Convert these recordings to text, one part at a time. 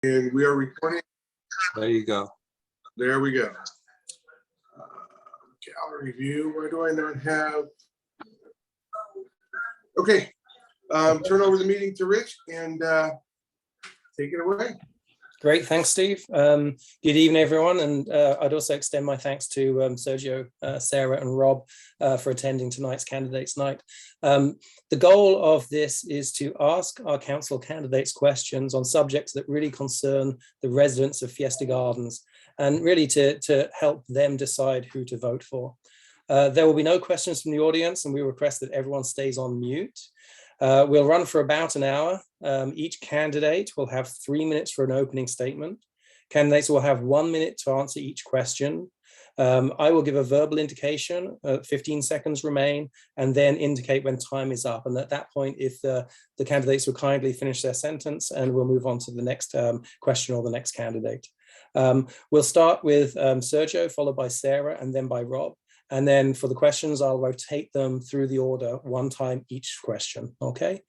And we are recording. There you go. There we go. Gallery view. Why do I not have? Okay. Turn over the meeting to Rich and take it away. Great, thanks, Steve. Good evening, everyone. And I'd also extend my thanks to Sergio, Sarah, and Rob for attending tonight's Candidates Night. The goal of this is to ask our council candidates questions on subjects that really concern the residents of Fiesta Gardens, and really to help them decide who to vote for. There will be no questions from the audience, and we request that everyone stays on mute. We'll run for about an hour. Each candidate will have 3 minutes for an opening statement. Candidates will have 1 minute to answer each question. I will give a verbal indication, 15 seconds remain, and then indicate when time is up. And at that point, if the candidates will kindly finish their sentence, and we'll move on to the next question or the next candidate. We'll start with Sergio, followed by Sarah, and then by Rob. And then for the questions, I'll rotate them through the order, one time each question, okay?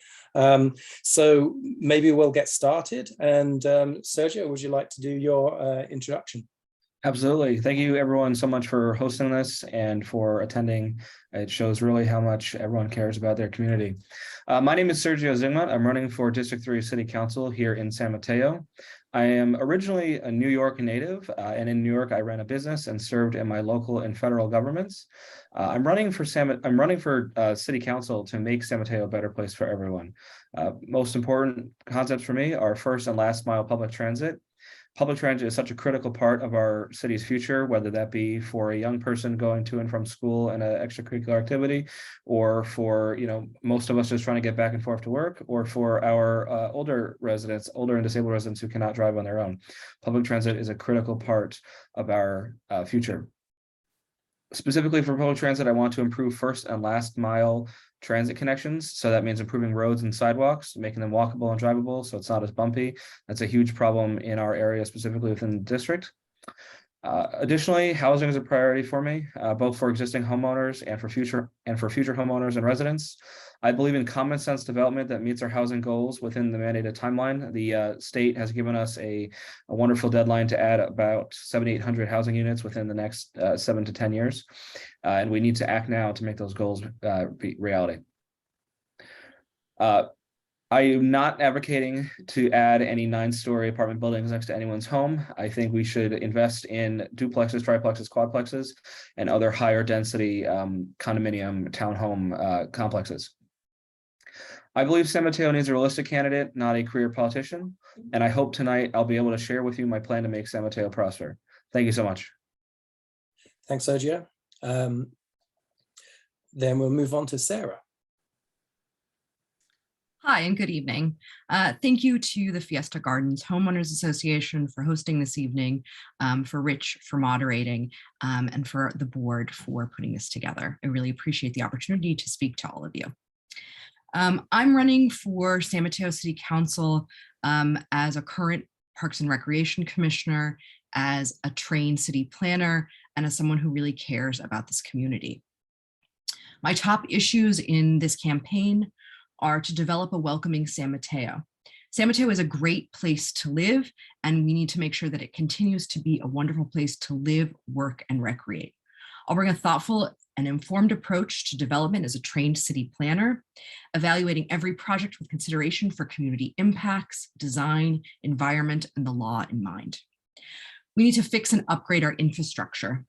So maybe we'll get started. And Sergio, would you like to do your introduction? Absolutely. Thank you everyone so much for hosting this and for attending. It shows really how much everyone cares about their community. My name is Sergio Zingmat. I'm running for District 3 City Council here in San Mateo. I am originally a New York native, and in New York I ran a business and served in my local and federal governments. I'm running for City Council to make San Mateo a better place for everyone. Most important concepts for me are first and last mile public transit. Public transit is such a critical part of our city's future, whether that be for a young person going to and from school and an extracurricular activity, or for, most of us just trying to get back and forth to work, or for our older and disabled residents who cannot drive on their own. Public transit is a critical part of our future. Specifically for public transit, I want to improve first and last mile transit connections. So that means improving roads and sidewalks, making them walkable and drivable so it's not as bumpy. That's a huge problem in our area, specifically within the district. Additionally, housing is a priority for me, both for existing homeowners and for future homeowners and residents. I believe in common sense development that meets our housing goals within the mandated timeline. The state has given us a wonderful deadline to add about 7,800 housing units within the next 7 to 10 years. And we need to act now to make those goals be reality. I am not advocating to add any 9-story apartment buildings next to anyone's home. I think we should invest in duplexes, triplexes, quadplexes, and other higher density condominium townhome complexes. I believe San Mateo needs a realistic candidate, not a career politician. And I hope tonight I'll be able to share with you my plan to make San Mateo prosper. Thank you so much. Thanks, Sergio. Then we'll move on to Sarah. Hi, and good evening. Thank you to the Fiesta Gardens Homeowners Association for hosting this evening, for Rich for moderating, and for the board for putting this together. I really appreciate the opportunity to speak to all of you. I'm running for San Mateo City Council as a current Parks and Recreation Commissioner, as a trained city planner, and as someone who really cares about this community. My top issues in this campaign are to develop a welcoming San Mateo. San Mateo is a great place to live, and we need to make sure that it continues to be a wonderful place to live, work, and recreate. I'll bring a thoughtful and informed approach to development as a trained city planner, evaluating every project with consideration for community impacts, design, environment, and the law in mind. We need to fix and upgrade our infrastructure.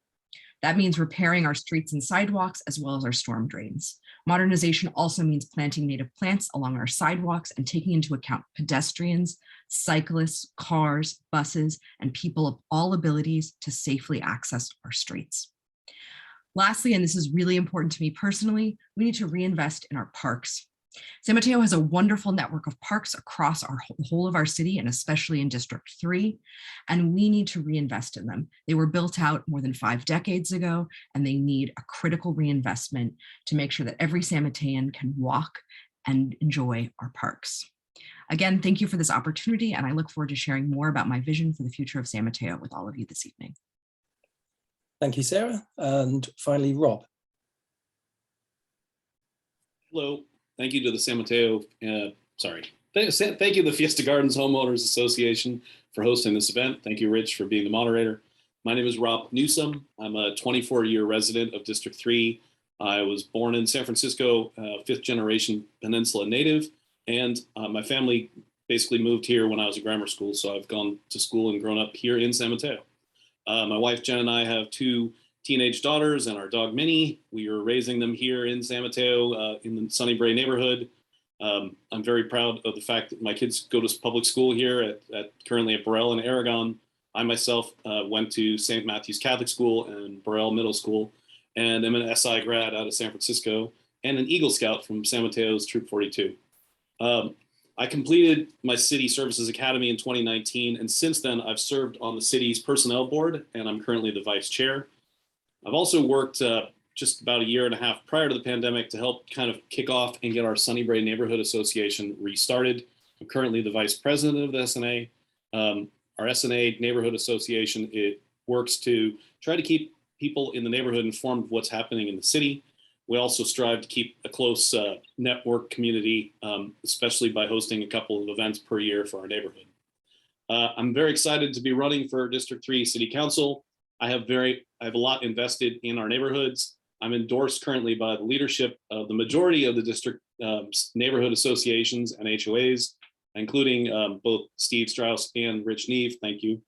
That means repairing our streets and sidewalks, as well as our storm drains. Modernization also means planting native plants along our sidewalks and taking into account pedestrians, cyclists, cars, buses, and people of all abilities to safely access our streets. Lastly, and this is really important to me personally, we need to reinvest in our parks. San Mateo has a wonderful network of parks across the whole of our city, and especially in District 3, and we need to reinvest in them. They were built out more than 5 decades ago, and they need a critical reinvestment to make sure that every San Matean can walk and enjoy our parks. Again, thank you for this opportunity, and I look forward to sharing more about my vision for the future of San Mateo with all of you this evening. Thank you, Sarah. And finally, Rob. Hello. Thank you to the San Mateo, thank you to the Fiesta Gardens Homeowners Association for hosting this event. Thank you, Rich, for being the moderator. My name is Rob Newsome. I'm a 24-year resident of District 3. I was born in San Francisco, fifth generation Peninsula native, and my family basically moved here when I was in grammar school. So I've gone to school and grown up here in San Mateo. My wife, Jen, and I have 2 teenage daughters and our dog, Minnie. We are raising them here in San Mateo in the Sunny Brae neighborhood. I'm very proud of the fact that my kids go to public school here currently at Burrell and Aragon. I myself went to St. Matthew's Catholic School and Burrell Middle School, and I'm an SI grad out of San Francisco and an Eagle Scout from San Mateo's Troop 42. I completed my City Services Academy in 2019, and since then I've served on the city's personnel board, and I'm currently the vice chair. I've also worked just about a year and a half prior to the pandemic to help kind of kick off and get our Sunny Brae Neighborhood Association restarted. I'm currently the vice president of the SNA. Our SNA Neighborhood Association, it works to try to keep people in the neighborhood informed of what's happening in the city. We also strive to keep a close network community, especially by hosting a couple of events per year for our neighborhood. I'm very excited to be running for District 3 City Council. I have a lot invested in our neighborhoods. I'm endorsed currently by the leadership of the majority of the district neighborhood associations and HOAs, including both Steve Strauss and Rich Neve. Thank you.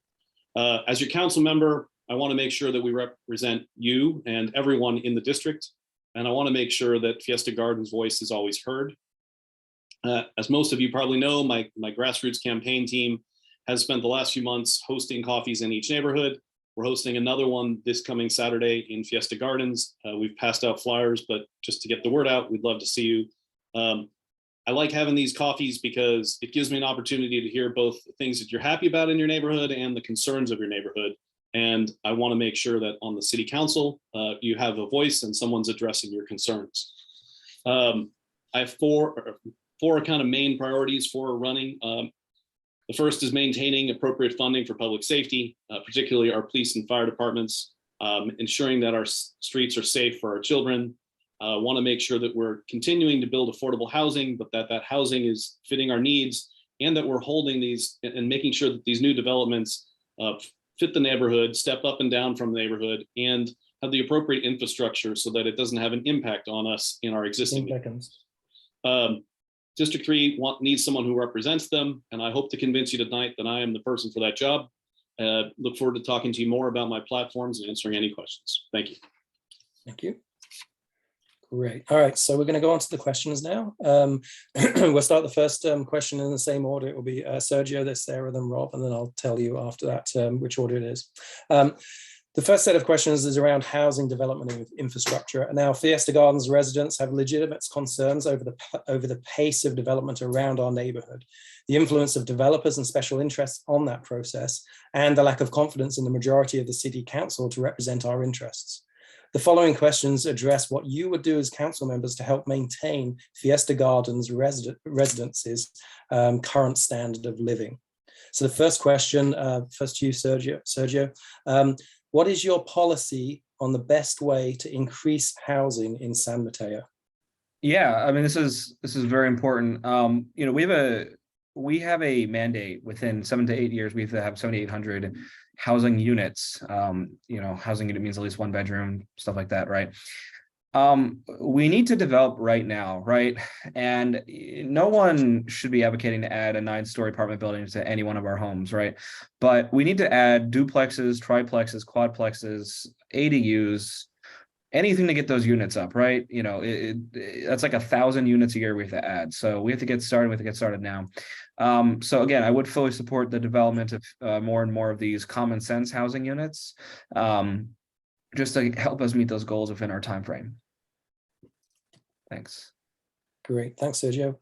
As your council member, I want to make sure that we represent you and everyone in the district. And I want to make sure that Fiesta Gardens' voice is always heard. As most of you probably know, my grassroots campaign team has spent the last few months hosting coffees in each neighborhood. We're hosting another one this coming Saturday in Fiesta Gardens. We've passed out flyers, but just to get the word out, we'd love to see you. I like having these coffees because it gives me an opportunity to hear both the things that you're happy about in your neighborhood and the concerns of your neighborhood. And I want to make sure that on the city council, you have a voice and someone's addressing your concerns. I have four kind of main priorities for running. The first is maintaining appropriate funding for public safety, particularly our police and fire departments, ensuring that our streets are safe for our children. Want to make sure that we're continuing to build affordable housing, but that housing is fitting our needs, and that we're holding these and making sure that these new developments fit the neighborhood, step up and down from the neighborhood, and have the appropriate infrastructure so that it doesn't have an impact on us in our existing neighborhoods. District 3 needs someone who represents them, and I hope to convince you tonight that I am the person for that job. Look forward to talking to you more about my platforms and answering any questions. Thank you. Thank you. Great. All right, so we're going to go on to the questions now. We'll start the first question in the same order. It will be Sergio, then Sarah, then Rob, and then I'll tell you after that which order it is. The first set of questions is around housing development and infrastructure. Now, Fiesta Gardens residents have legitimate concerns over the pace of development around our neighborhood, the influence of developers and special interests on that process, and the lack of confidence in the majority of the city council to represent our interests. The following questions address what you would do as council members to help maintain Fiesta Gardens residences' current standard of living. So the first question, first to you, Sergio. What is your policy on the best way to increase housing in San Mateo? Yeah, I mean, this is very important. You know, we have a mandate within 7 to 8 years. We have to have 7,800 housing units. You know, housing unit means at least 1 bedroom, stuff like that, right? We need to develop right now, right? And no one should be advocating to add a 9-story apartment building to any one of our homes, right? But we need to add duplexes, triplexes, quadplexes, ADUs, anything to get those units up, right? You know, that's like 1,000 units a year we have to add. So we have to get started. We have to get started now. So again, I would fully support the development of more and more of these common sense housing units, just to help us meet those goals within our time frame. Thanks. Great, thanks, Sergio.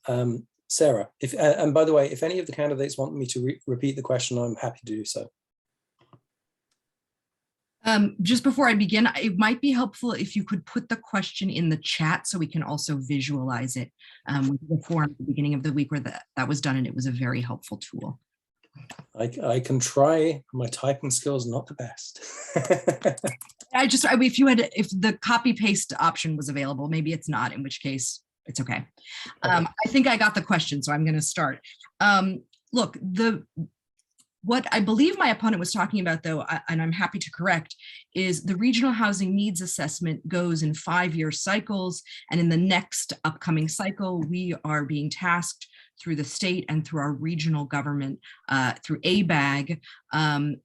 Sarah, and by the way, if any of the candidates want me to repeat the question, I'm happy to do so. Just before I begin, it might be helpful if you could put the question in the chat so we can also visualize it. The forum at the beginning of the week where that was done, and it was a very helpful tool. I can try. My typing skills not the best. If the copy paste option was available, maybe it's not, in which case it's okay. I think I got the question, so I'm going to start. Look, What I believe my opponent was talking about, though, and I'm happy to correct, is the regional housing needs assessment goes in 5-year cycles. And in the next upcoming cycle, we are being tasked through the state and through our regional government, through ABAG,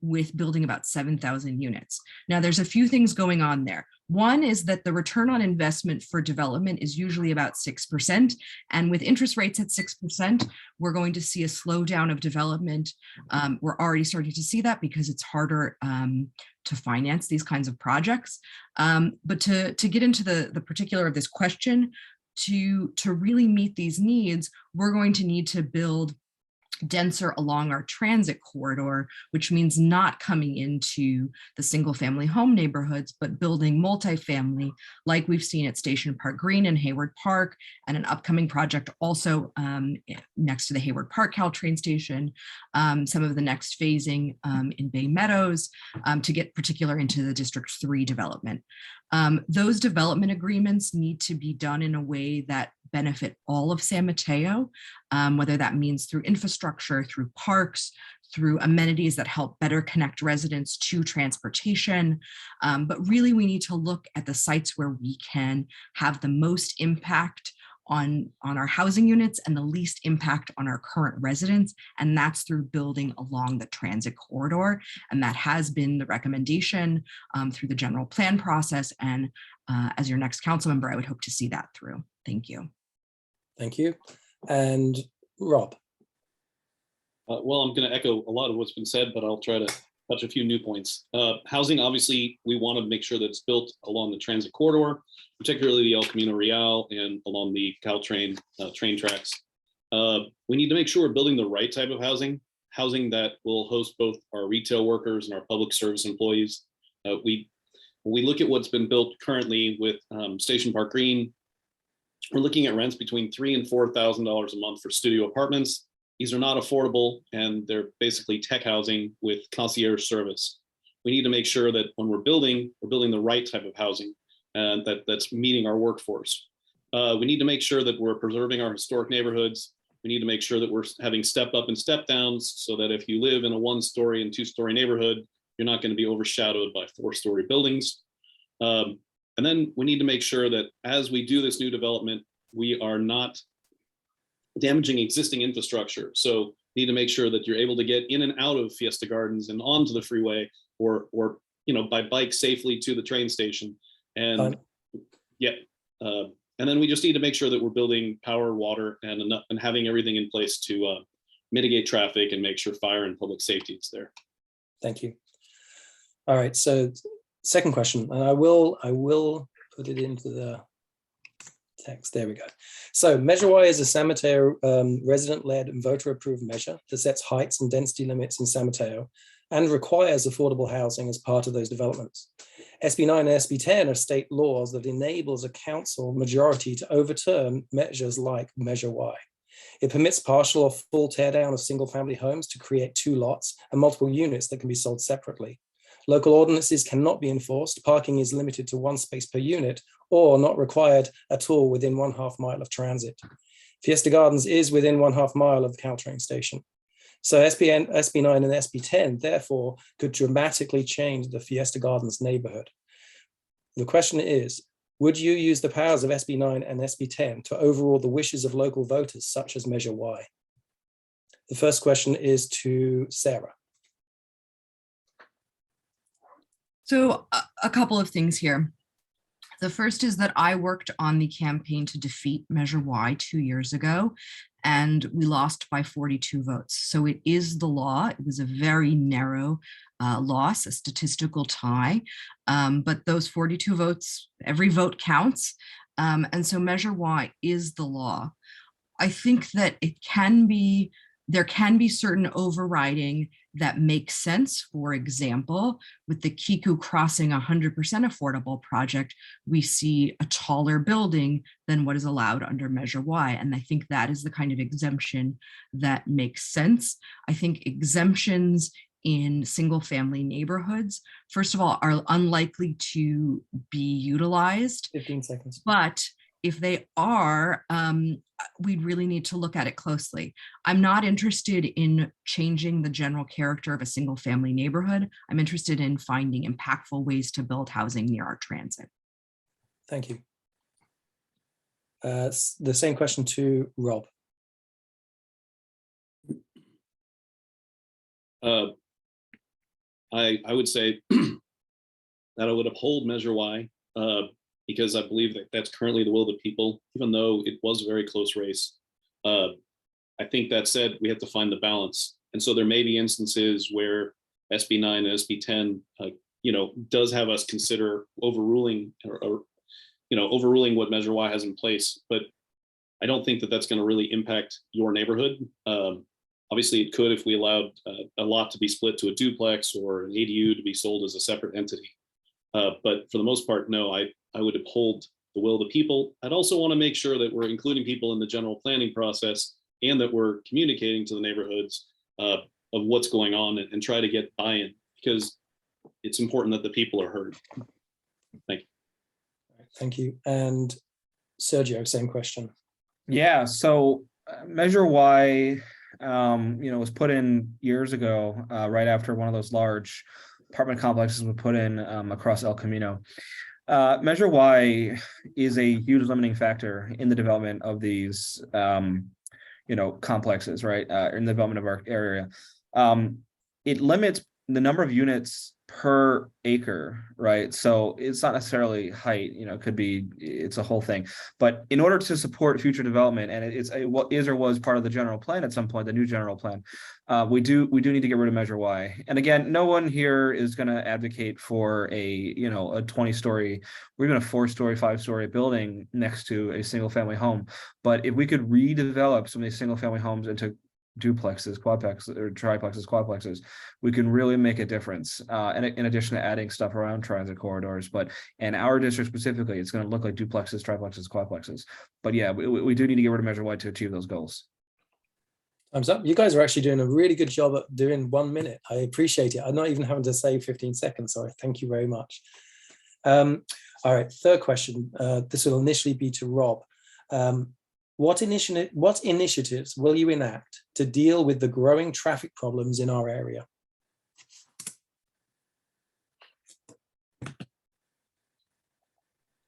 with building about 7,000 units. Now, there's a few things going on there. One is that the return on investment for development is usually about 6%. And with interest rates at 6%, we're going to see a slowdown of development. We're already starting to see that because it's harder to finance these kinds of projects. But to get into the particular of this question, to really meet these needs, we're going to need to build denser along our transit corridor, which means not coming into the single family home neighborhoods, but building multifamily like we've seen at Station Park Green and Hayward Park, and an upcoming project also next to the Hayward Park Caltrain station, some of the next phasing in Bay Meadows, to get particular into the District 3 development. Those development agreements need to be done in a way that benefit all of San Mateo, whether that means through infrastructure, through parks, through amenities that help better connect residents to transportation. But really, we need to look at the sites where we can have the most impact on our housing units and the least impact on our current residents. And that's through building along the transit corridor. And that has been the recommendation through the general plan process. And as your next council member, I would hope to see that through. Thank you. Thank you. And Rob. Well, I'm going to echo a lot of what's been said, but I'll try to touch a few new points. Housing, obviously, we want to make sure that it's built along the transit corridor, particularly the El Camino Real and along the Caltrain train tracks. We need to make sure we're building the right type of housing that will host both our retail workers and our public service employees. When we look at what's been built currently with Station Park Green, we're looking at rents between $3,000 and $4,000 a month for studio apartments. These are not affordable, and they're basically tech housing with concierge service. We need to make sure that when we're building the right type of housing, and that's meeting our workforce. We need to make sure that we're preserving our historic neighborhoods. We need to make sure that we're having step up and step downs, so that if you live in a 1-story and 2-story neighborhood, you're not going to be overshadowed by 4-story buildings. And then we need to make sure that as we do this new development, we are not damaging existing infrastructure. So need to make sure that you're able to get in and out of Fiesta Gardens and onto the freeway, or by bike safely to the train station. And and then we just need to make sure that we're building power, water, and having everything in place to mitigate traffic and make sure fire and public safety is there. Thank you. All right, so second question, and I will put it into the text. There we go. So Measure Y is a San Mateo resident-led and voter-approved measure that sets heights and density limits in San Mateo and requires affordable housing as part of those developments. SB 9 and SB 10 are state laws that enables a council majority to overturn measures like Measure Y. It permits partial or full teardown of single-family homes to create 2 lots and multiple units that can be sold separately. Local ordinances cannot be enforced. Parking is limited to 1 space per unit or not required at all within 1/2 mile of transit. Fiesta Gardens is within 1/2 mile of the Caltrain station. So SB 9 and SB 10 therefore could dramatically change the Fiesta Gardens neighborhood. The question is, would you use the powers of SB 9 and SB 10 to overrule the wishes of local voters such as Measure Y? The first question is to Sarah. So a couple of things here. The first is that I worked on the campaign to defeat Measure Y 2 years ago, and we lost by 42 votes. So it is the law. It was a very narrow loss, a statistical tie, but those 42 votes, every vote counts. And so Measure Y is the law. I think that there can be certain overriding that makes sense. For example, with the Kiku Crossing 100% affordable project, we see a taller building than what is allowed under Measure Y. And I think that is the kind of exemption that makes sense. I think exemptions in single family neighborhoods, first of all, are unlikely to be utilized. 15 seconds. But If they are, we'd really need to look at it closely. I'm not interested in changing the general character of a single family neighborhood. I'm interested in finding impactful ways to build housing near our transit. Thank you. The same question to Rob. I would say that I would uphold Measure Y because I believe that that's currently the will of the people, even though it was a very close race. I think that said, we have to find the balance. And so there may be instances where SB 9 and SB 10, does have us consider overruling or overruling what Measure Y has in place. But I don't think that that's going to really impact your neighborhood. Obviously, it could if we allowed a lot to be split to a duplex or an ADU to be sold as a separate entity. But for the most part, no, I would uphold the will of the people. I'd also want to make sure that we're including people in the general planning process and that we're communicating to the neighborhoods of what's going on and try to get buy-in, because it's important that the people are heard. Thank you. Thank you. And Sergio, same question. Yeah, so Measure Y, was put in years ago, right after one of those large apartment complexes was put in across El Camino. Measure Y is a huge limiting factor in the development of these, complexes, right? In the development of our area. It limits the number of units per acre, right? So it's not necessarily height, it's a whole thing. But in order to support future development, and what is or was part of the general plan at some point, the new general plan, we do need to get rid of Measure Y. And again, no one here is going to advocate for a 20-story or even a 4-story, 5-story building next to a single family home. But if we could redevelop some of these single family homes into duplexes, quadplexes, or triplexes, quadplexes, we can really make a difference. And in addition to adding stuff around transit corridors, but in our district specifically, it's going to look like duplexes, triplexes, quadplexes. But yeah, we do need to get rid of Measure Y to achieve those goals. Time's up. You guys are actually doing a really good job at doing 1 minute. I appreciate it. I'm not even having to save 15 seconds. So thank you very much. All right, third question. This will initially be to Rob. What initiatives will you enact to deal with the growing traffic problems in our area?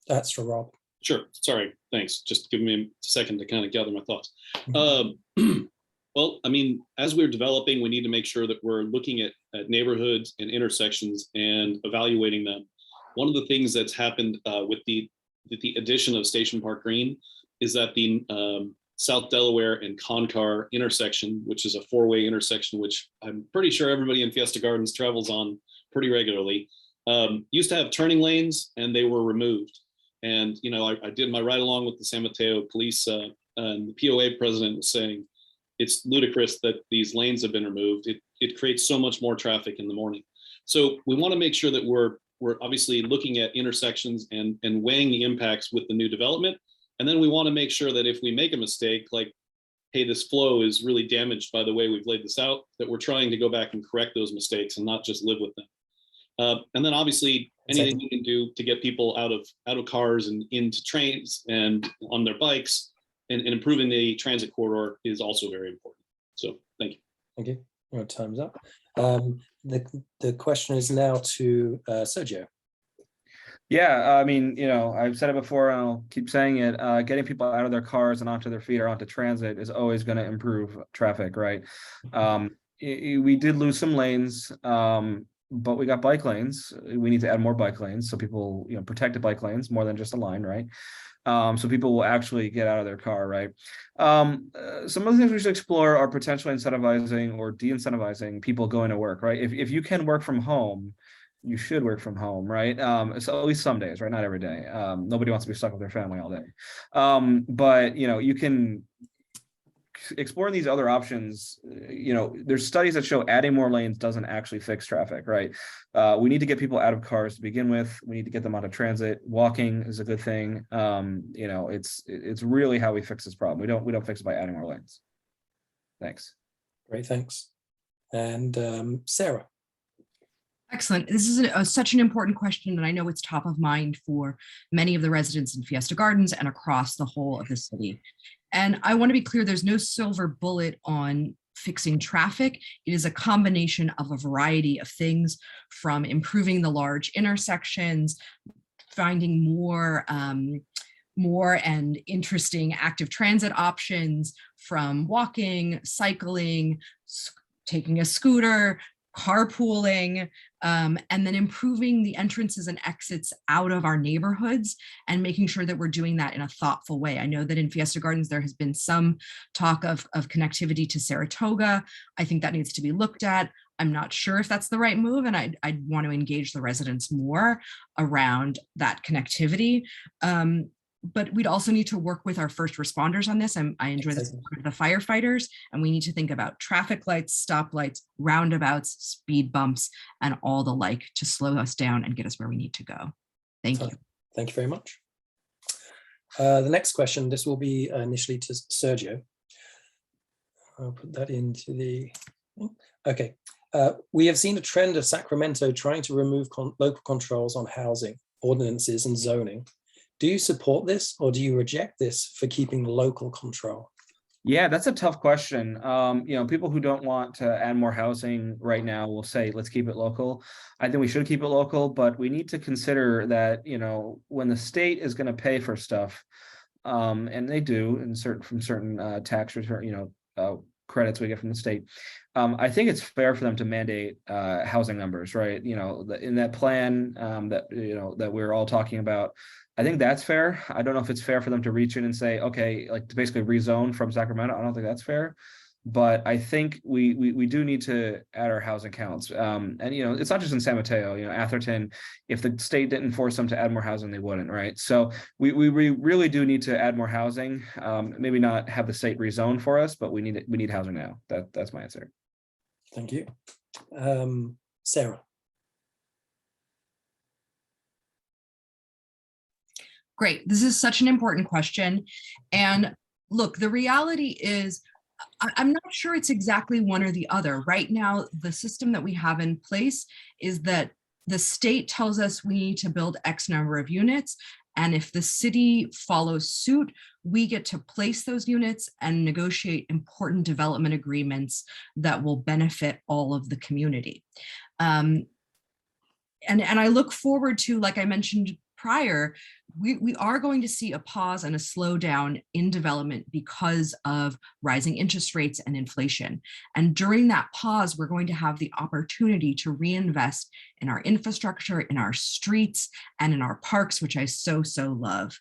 That's for Rob. Sure. Sorry. Thanks. Just give me a second to kind of gather my thoughts. Well, I mean, as we're developing, we need to make sure that we're looking at neighborhoods and intersections and evaluating them. One of the things that's happened with the addition of Station Park Green is that the South Delaware and Concar intersection, which is a 4-way intersection, which I'm pretty sure everybody in Fiesta Gardens travels on pretty regularly, used to have turning lanes, and they were removed. And, I did my ride along with the San Mateo police, and the POA president was saying, it's ludicrous that these lanes have been removed. It creates so much more traffic in the morning. So we want to make sure that we're obviously looking at intersections and weighing the impacts with the new development. And then we want to make sure that if we make a mistake, like, hey, this flow is really damaged by the way we've laid this out, that we're trying to go back and correct those mistakes and not just live with them. And then obviously anything you can do to get people out of cars and into trains and on their bikes and improving the transit corridor is also very important. So thank you. Thank you. Your time's up. The question is now to Sergio. Yeah, I mean, I've said it before and I'll keep saying it. Getting people out of their cars and onto their feet or onto transit is always going to improve traffic, right? We did lose some lanes, but we got bike lanes. We need to add more bike lanes so people, protected bike lanes more than just a line, right? So people will actually get out of their car, right? Some of the things we should explore are potentially incentivizing or de-incentivizing people going to work, right? If you can work from home, you should work from home, right? So at least some days, right? Not every day. Nobody wants to be stuck with their family all day. But you can exploring these other options. There's studies that show adding more lanes doesn't actually fix traffic, right? We need to get people out of cars to begin with. We need to get them onto transit. Walking is a good thing. It's really how we fix this problem. We don't fix it by adding more lanes. Thanks. Great, thanks. And Sarah. Excellent. This is such an important question, and I know it's top of mind for many of the residents in Fiesta Gardens and across the whole of the city. And I want to be clear, there's no silver bullet on fixing traffic. It is a combination of a variety of things, from improving the large intersections, finding more and interesting active transit options, from walking, cycling, taking a scooter, carpooling, and then improving the entrances and exits out of our neighborhoods and making sure that we're doing that in a thoughtful way. I know that in Fiesta Gardens, there has been some talk of connectivity to Saratoga. I think that needs to be looked at. I'm not sure if that's the right move, and I'd want to engage the residents more around that connectivity. But we'd also need to work with our first responders on this. I enjoy the support of the firefighters, and we need to think about traffic lights, stoplights, roundabouts, speed bumps, and all the like to slow us down and get us where we need to go. Thank you. Thank you very much. The next question, this will be initially to Sergio. I'll put that into the, okay. We have seen a trend of Sacramento trying to remove local controls on housing, ordinances, and zoning. Do you support this, or do you reject this for keeping local control? Yeah, that's a tough question. People who don't want to add more housing right now will say, let's keep it local. I think we should keep it local, but we need to consider that, when the state is going to pay for stuff, and they do from certain tax return, credits we get from the state. I think it's fair for them to mandate housing numbers, right? In that plan that we're all talking about. I think that's fair. I don't know if it's fair for them to reach in and say, okay, like to basically rezone from Sacramento. I don't think that's fair. But I think we do need to add our housing counts. And it's not just in San Mateo, Atherton, if the state didn't force them to add more housing, they wouldn't, right? So we really do need to add more housing. Maybe not have the state rezone for us, but we need housing now. That's my answer. Thank you. Sarah. Great. This is such an important question. And look, the reality is, I'm not sure it's exactly one or the other. Right now, the system that we have in place is that the state tells us we need to build X number of units. And if the city follows suit, we get to place those units and negotiate important development agreements that will benefit all of the community. And I look forward to, like I mentioned prior, we are going to see a pause and a slowdown in development because of rising interest rates and inflation. And during that pause, we're going to have the opportunity to reinvest in our infrastructure, in our streets, and in our parks, which I so love.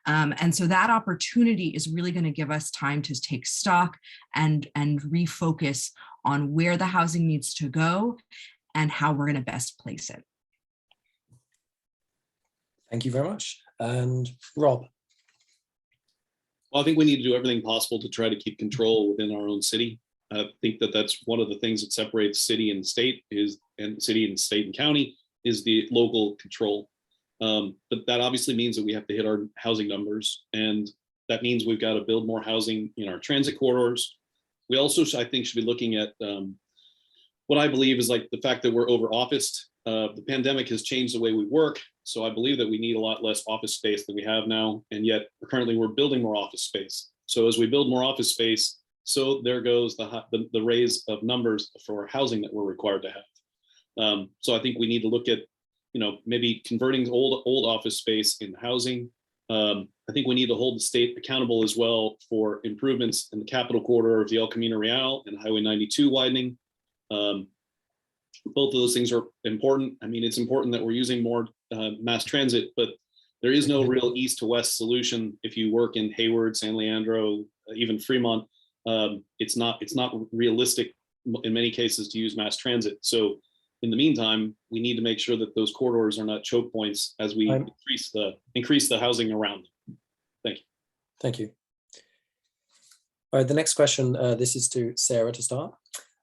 And so that opportunity is really going to give us time to take stock and refocus on where the housing needs to go and how we're going to best place it. Thank you very much. And Rob. Well, I think we need to do everything possible to try to keep control within our own city. I think that's one of the things that separates city and state and county is the local control. But that obviously means that we have to hit our housing numbers. And that means we've got to build more housing in our transit corridors. We also, I think, should be looking at what I believe is like the fact that we're over officed. The pandemic has changed the way we work. So I believe that we need a lot less office space than we have now. And yet currently we're building more office space. So as we build more office space, so there goes the raise of numbers for housing that we're required to have. So I think we need to look at, maybe converting old office space into housing. I think we need to hold the state accountable as well for improvements in the capital corridor of the El Camino Real and Highway 92 widening. Both of those things are important. I mean, it's important that we're using more mass transit, but there is no real east to west solution. If you work in Hayward, San Leandro, even Fremont, it's not realistic in many cases to use mass transit. So in the meantime, we need to make sure that those corridors are not choke points as we increase the housing around. Thank you. Thank you. All right, the next question, this is to Sarah to start.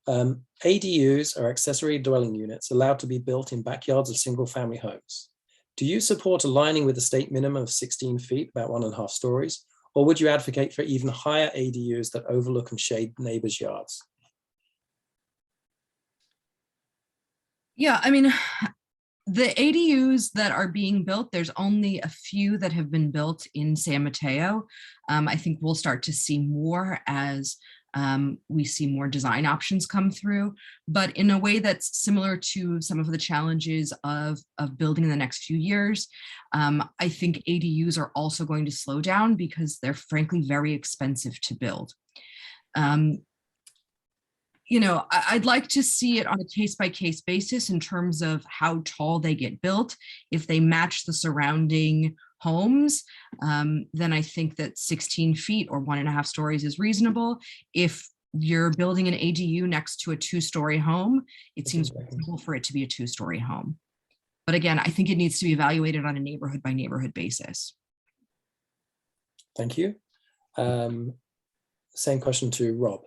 ADUs are accessory dwelling units allowed to be built in backyards of single family homes. Do you support aligning with the state minimum of 16 feet, about 1.5 stories, or would you advocate for even higher ADUs that overlook and shade neighbors' yards? Yeah, I mean, the ADUs that are being built, there's only a few that have been built in San Mateo. I think we'll start to see more as we see more design options come through, but in a way that's similar to some of the challenges of building in the next few years. I think ADUs are also going to slow down because they're frankly very expensive to build. You know, I'd like to see it on a case-by-case basis in terms of how tall they get built. If they match the surrounding homes, then I think that 16 feet or 1.5 stories is reasonable. If you're building an ADU next to a 2-story home, it seems reasonable for it to be a 2-story home. But again, I think it needs to be evaluated on a neighborhood by neighborhood basis. Thank you. Same question to Rob.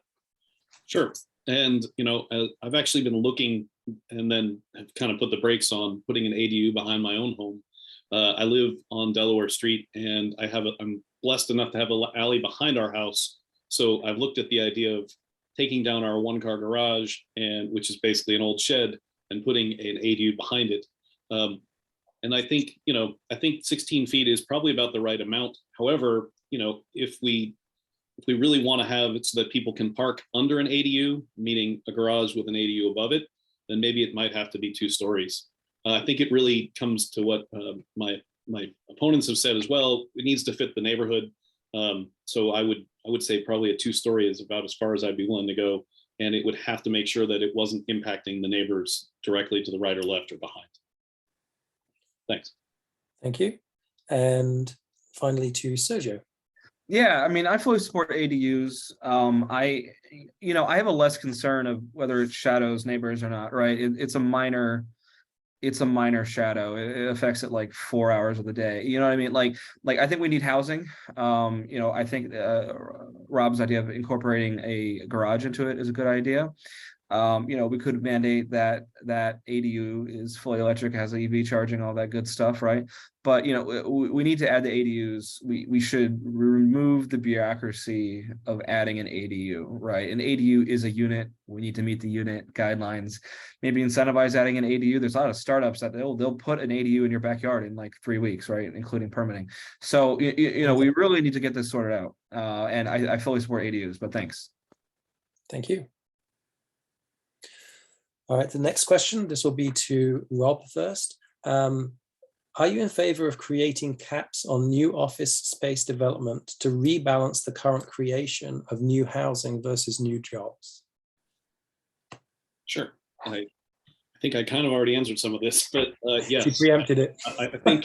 Sure. And, you know, I've actually been looking and then have kind of put the brakes on putting an ADU behind my own home. I live on Delaware Street, and I'm blessed enough to have an alley behind our house. So I've looked at the idea of taking down our 1-car garage, and which is basically an old shed, and putting an ADU behind it. And I think, you know, I think 16 feet is probably about the right amount. However, you know, if we really want to have it so that people can park under an ADU, meaning a garage with an ADU above it, then maybe it might have to be 2 stories. I think it really comes to what my opponents have said as well. It needs to fit the neighborhood. So I would say probably a 2-story is about as far as I'd be willing to go, and it would have to make sure that it wasn't impacting the neighbors directly to the right or left or behind. Thanks. Thank you. And finally to Sergio. Yeah, I mean, I fully support ADUs. I have a less concern of whether it shadows neighbors or not, right? It's a minor shadow. It affects it like 4 hours of the day. You know what I mean? Like I think we need housing. I think Rob's idea of incorporating a garage into it is a good idea. We could mandate that ADU is fully electric, has EV charging, all that good stuff, right? But we need to add the ADUs. We should remove the bureaucracy of adding an ADU, right? An ADU is a unit. We need to meet the unit guidelines. Maybe incentivize adding an ADU. There's a lot of startups that they'll put an ADU in your backyard in like 3 weeks, right? Including permitting. So we really need to get this sorted out. And I fully support ADUs. But thanks. Thank you. All right, the next question, this will be to Rob first. Are you in favor of creating caps on new office space development to rebalance the current creation of new housing versus new jobs? Sure. I think I kind of already answered some of this, but yes. You preempted it. I think,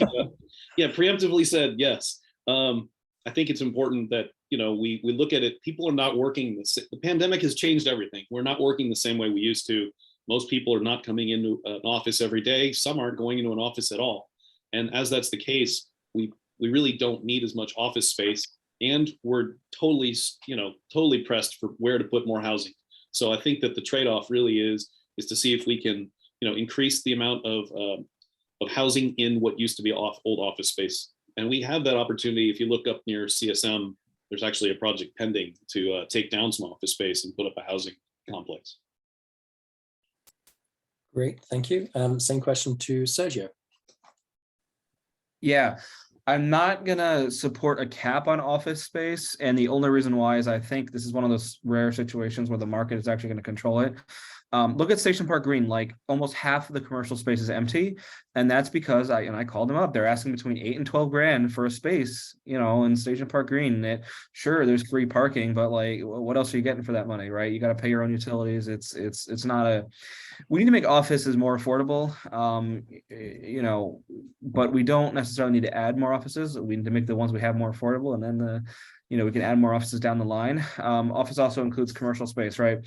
preemptively said yes. I think it's important that, we look at it. People are not working. The pandemic has changed everything. We're not working the same way we used to. Most people are not coming into an office every day. Some aren't going into an office at all. And as that's the case, we really don't need as much office space. And we're totally pressed for where to put more housing. So I think that the trade-off really is to see if we can, increase the amount of housing in what used to be old office space. And we have that opportunity. If you look up near CSM, there's actually a project pending to take down some office space and put up a housing complex. Great, thank you. Same question to Sergio. Yeah, I'm not gonna support a cap on office space, and the only reason why is I think this is one of those rare situations where the market is actually going to control it. Look at Station Park Green, like almost half of the commercial space is empty, and that's because I called them up. They're asking between 8 and 12 grand for a space, in Station Park Green. Sure, there's free parking, but like, what else are you getting for that money, right? You got to pay your own utilities. It's not a. We need to make offices more affordable, but we don't necessarily need to add more offices. We need to make the ones we have more affordable, and then we can add more offices down the line. Office also includes commercial space, right?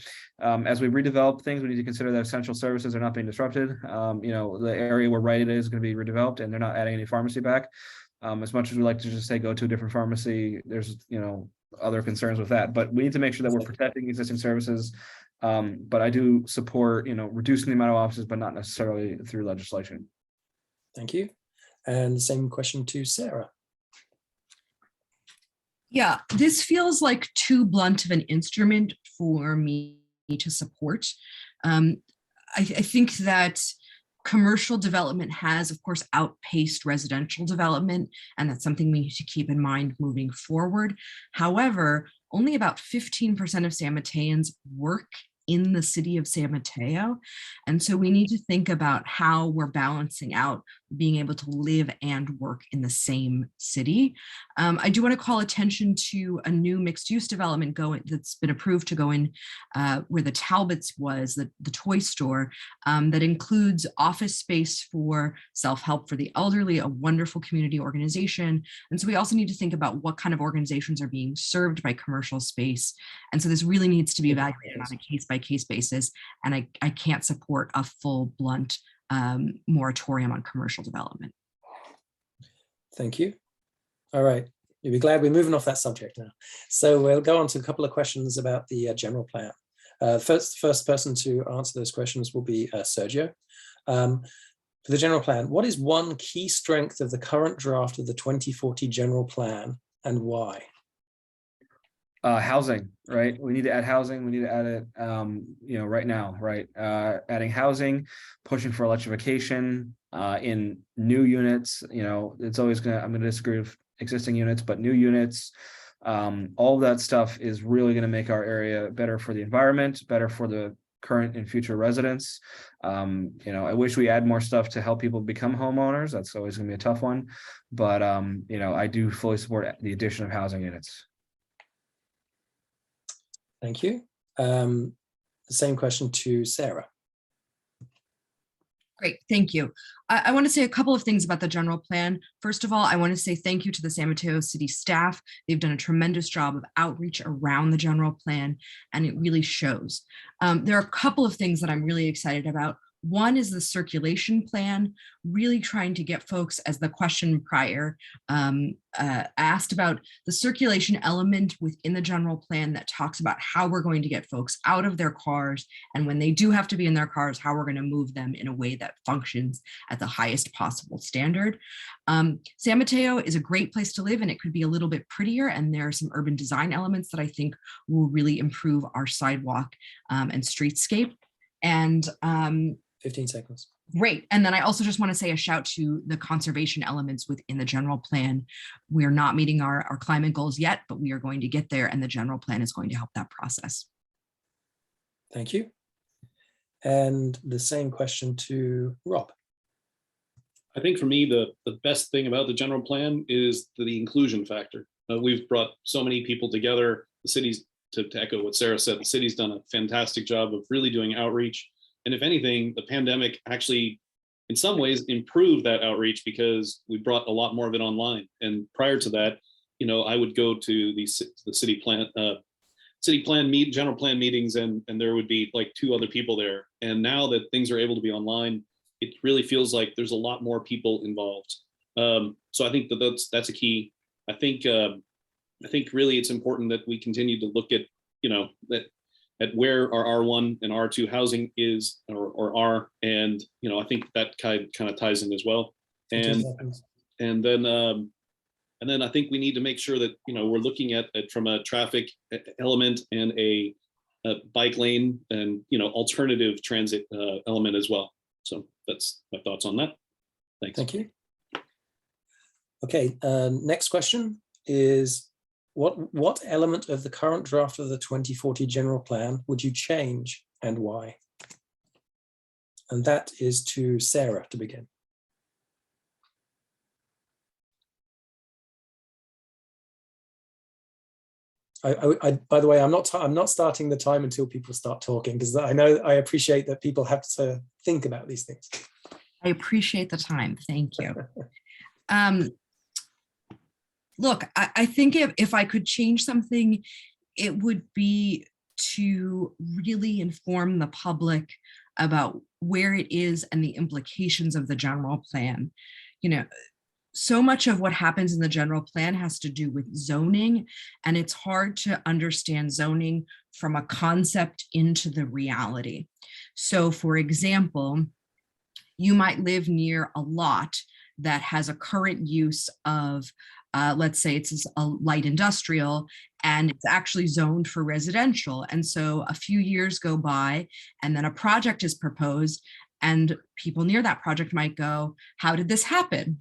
As we redevelop things, we need to consider that essential services are not being disrupted. The area where Rite Aid is going to be redeveloped, and they're not adding any pharmacy back. As much as we like to just say go to a different pharmacy, there's other concerns with that. But we need to make sure that we're protecting existing services. But I do support reducing the amount of offices, but not necessarily through legislation. Thank you. And same question to Sarah. Yeah, this feels like too blunt of an instrument for me to support. I think that Commercial development has, of course, outpaced residential development, and that's something we need to keep in mind moving forward. However, only about 15% of San Mateans work in the city of San Mateo. And so we need to think about how we're balancing out being able to live and work in the same city. I do want to call attention to a new mixed use development that's been approved to go in where the Talbots was, the toy store, that includes office space for self-help for the elderly, a wonderful community organization. And so we also need to think about what kind of organizations are being served by commercial space. And so this really needs to be evaluated on a case-by-case basis. And I can't support a full blunt moratorium on commercial development. Thank you. All right, you'll be glad we're moving off that subject now. So we'll go on to a couple of questions about the general plan. First person to answer those questions will be Sergio. For the general plan, what is one key strength of the current draft of the 2040 general plan and why? Housing, right? We need to add housing. We need to add it, right now, right? Adding housing, pushing for electrification in new units. It's always I'm gonna disagree with existing units, but new units, all of that stuff is really gonna make our area better for the environment, better for the current and future residents. I wish we add more stuff to help people become homeowners. That's always gonna be a tough one, but I do fully support the addition of housing units. Thank you. The same question to Sarah. Great, thank you. I want to say a couple of things about the general plan. First of all, I want to say thank you to the San Mateo City staff. They've done a tremendous job of outreach around the general plan, and it really shows. There are a couple of things that I'm really excited about. One is the circulation plan, really trying to get folks, as the question prior asked about, the circulation element within the general plan that talks about how we're going to get folks out of their cars, and when they do have to be in their cars, how we're going to move them in a way that functions at the highest possible standard. San Mateo is a great place to live, and it could be a little bit prettier, and there are some urban design elements that I think will really improve our sidewalk and streetscape. And 15 seconds. Great. And then I also just want to say a shout to the conservation elements within the general plan. We are not meeting our climate goals yet, but we are going to get there, and the general plan is going to help that process. Thank you. And the same question to Rob. I think for me, the best thing about the general plan is the inclusion factor. We've brought so many people together. The city's, to echo what Sarah said, the city's done a fantastic job of really doing outreach. And if anything, the pandemic actually, in some ways, improved that outreach because we brought a lot more of it online. And prior to that, I would go to the city general plan meetings, and there would be like 2 other people there. And now that things are able to be online, it really feels like there's a lot more people involved. So I think that's a key. I think really it's important that we continue to look at at where our R1 and R2 housing is or are, and I think that kind of ties in as well. And then I think we need to make sure that we're looking at it from a traffic element and a bike lane and alternative transit element as well. So that's my thoughts on that. Thanks. Thank you. Okay, next question is, what element of the current draft of the 2040 general plan would you change and why? And that is to Sarah to begin. By the way, I'm not starting the time until people start talking, because I appreciate that people have to think about these things. I appreciate the time. Thank you. Look, I think if I could change something, it would be to really inform the public about where it is and the implications of the general plan. So much of what happens in the general plan has to do with zoning, and it's hard to understand zoning from a concept into the reality. So, for example, you might live near a lot that has a current use of let's say it's a light industrial, and it's actually zoned for residential. And so a few years go by, and then a project is proposed, And people near that project might go, how did this happen?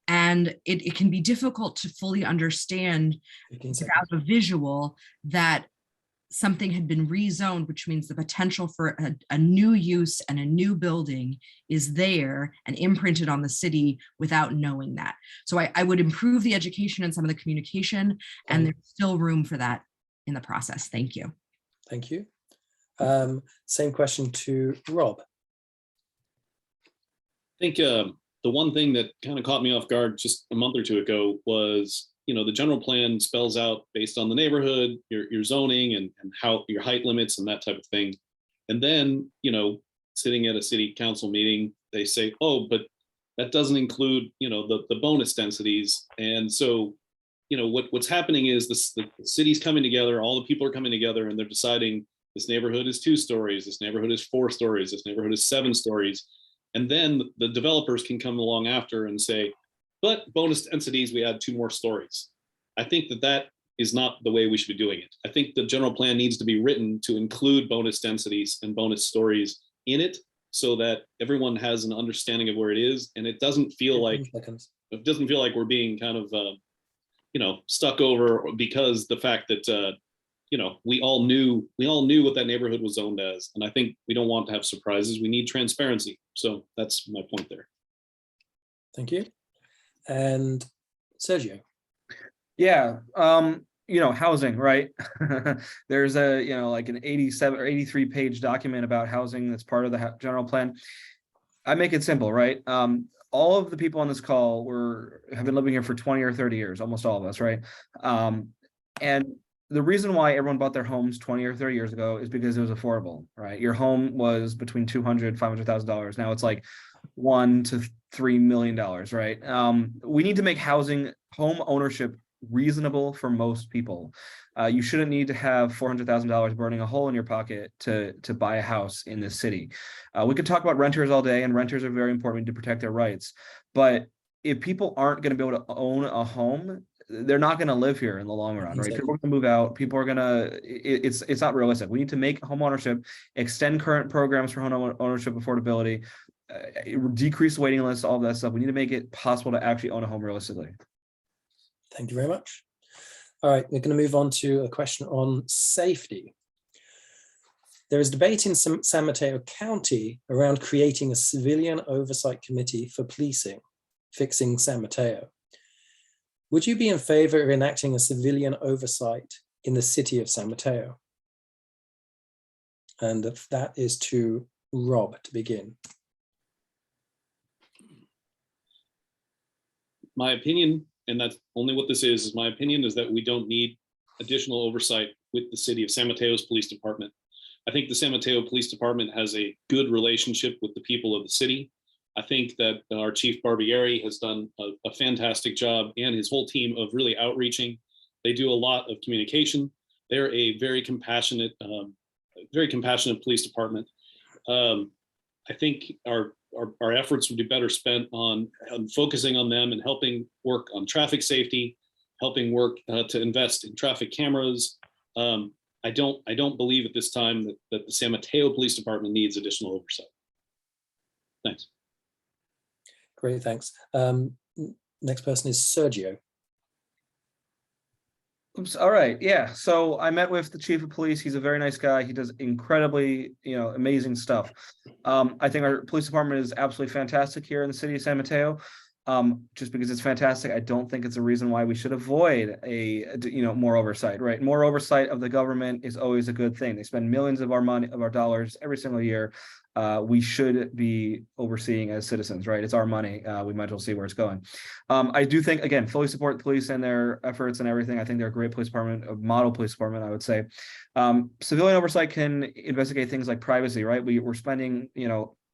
And it can be difficult to fully understand 15 seconds. without a visual that something had been rezoned, which means the potential for a new use and a new building is there and imprinted on the city without knowing that. So I would improve the education and some of the communication, and there's still room for that in the process. Thank you. Thank you. Same question to Rob. I think the one thing that kind of caught me off guard just a month or two ago was, the general plan spells out based on the neighborhood, your zoning and how your height limits and that type of thing. And then, sitting at a city council meeting, they say, oh, but that doesn't include, the bonus densities. And so, what's happening is the city's coming together, all the people are coming together and they're deciding this neighborhood is 2 stories, this neighborhood is 4 stories, this neighborhood is 7 stories. And then the developers can come along after and say, but bonus densities, we add 2 more stories. I think that is not the way we should be doing it. I think the general plan needs to be written to include bonus densities and bonus stories in it so that everyone has an understanding of where it is. And it doesn't feel like, we're being kind of, stuck over because the fact that, we all knew what that neighborhood was zoned as. And I think we don't want to have surprises. We need transparency. So that's my point there. Thank you. And Sergio. Yeah, housing, right? There's like an 87 or 83 page document about housing that's part of the general plan. I make it simple, right? All of the people on this call have been living here for 20 or 30 years, almost all of us, right? And the reason why everyone bought their homes 20 or 30 years ago is because it was affordable, right? Your home was between $200,000, $500,000. Now it's like $1 to $3 million, right? We need to make home ownership reasonable for most people. You shouldn't need to have $400,000 burning a hole in your pocket to buy a house in this city. We could talk about renters all day, and renters are very important to protect their rights. But if people aren't going to be able to own a home, they're not going to live here in the long run, right? People are going to move out. People are going to, it's not realistic. We need to make home ownership, extend current programs for home ownership affordability, decrease waiting lists, all of that stuff. We need to make it possible to actually own a home realistically. Thank you very much. All right, we're going to move on to a question on safety. There is debate in San Mateo County around creating a civilian oversight committee for policing, fixing San Mateo. Would you be in favor of enacting a civilian oversight in the city of San Mateo? And that is to Rob to begin. My opinion, and that's only what this is my opinion, is that we don't need additional oversight with the city of San Mateo's police department. I think the San Mateo Police Department has a good relationship with the people of the city. I think that our Chief Barbieri has done a fantastic job, and his whole team, of really outreaching. They do a lot of communication. They're a very compassionate police department. I think our efforts would be better spent on focusing on them and helping work on traffic safety, helping work to invest in traffic cameras. I don't believe at this time that the San Mateo Police Department needs additional oversight. Thanks. Great, thanks. Next person is Sergio. Oops. All right. Yeah. So I met with the chief of police. He's a very nice guy. He does incredibly, amazing stuff. I think our police department is absolutely fantastic here in the city of San Mateo. Just because it's fantastic, I don't think it's a reason why we should avoid more oversight, right? More oversight of the government is always a good thing. They spend millions of our money, of our dollars every single year. We should be overseeing as citizens, right? It's our money. We might as well see where it's going. I do think, again, fully support the police and their efforts and everything. I think they're a great police department, a model police department, I would say. Civilian oversight can investigate things like privacy, right? We're spending,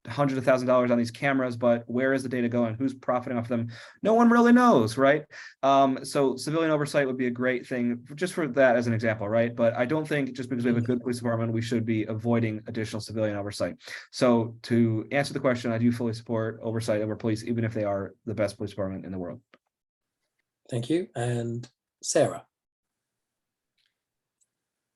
hundreds of thousands of dollars on these cameras, but where is the data going? Who's profiting off them? No one really knows, right? So civilian oversight would be a great thing just for that as an example, right? But I don't think just because we have a good police department, we should be avoiding additional civilian oversight. So to answer the question, I do fully support oversight over police, even if they are the best police department in the world. Thank you. And Sarah.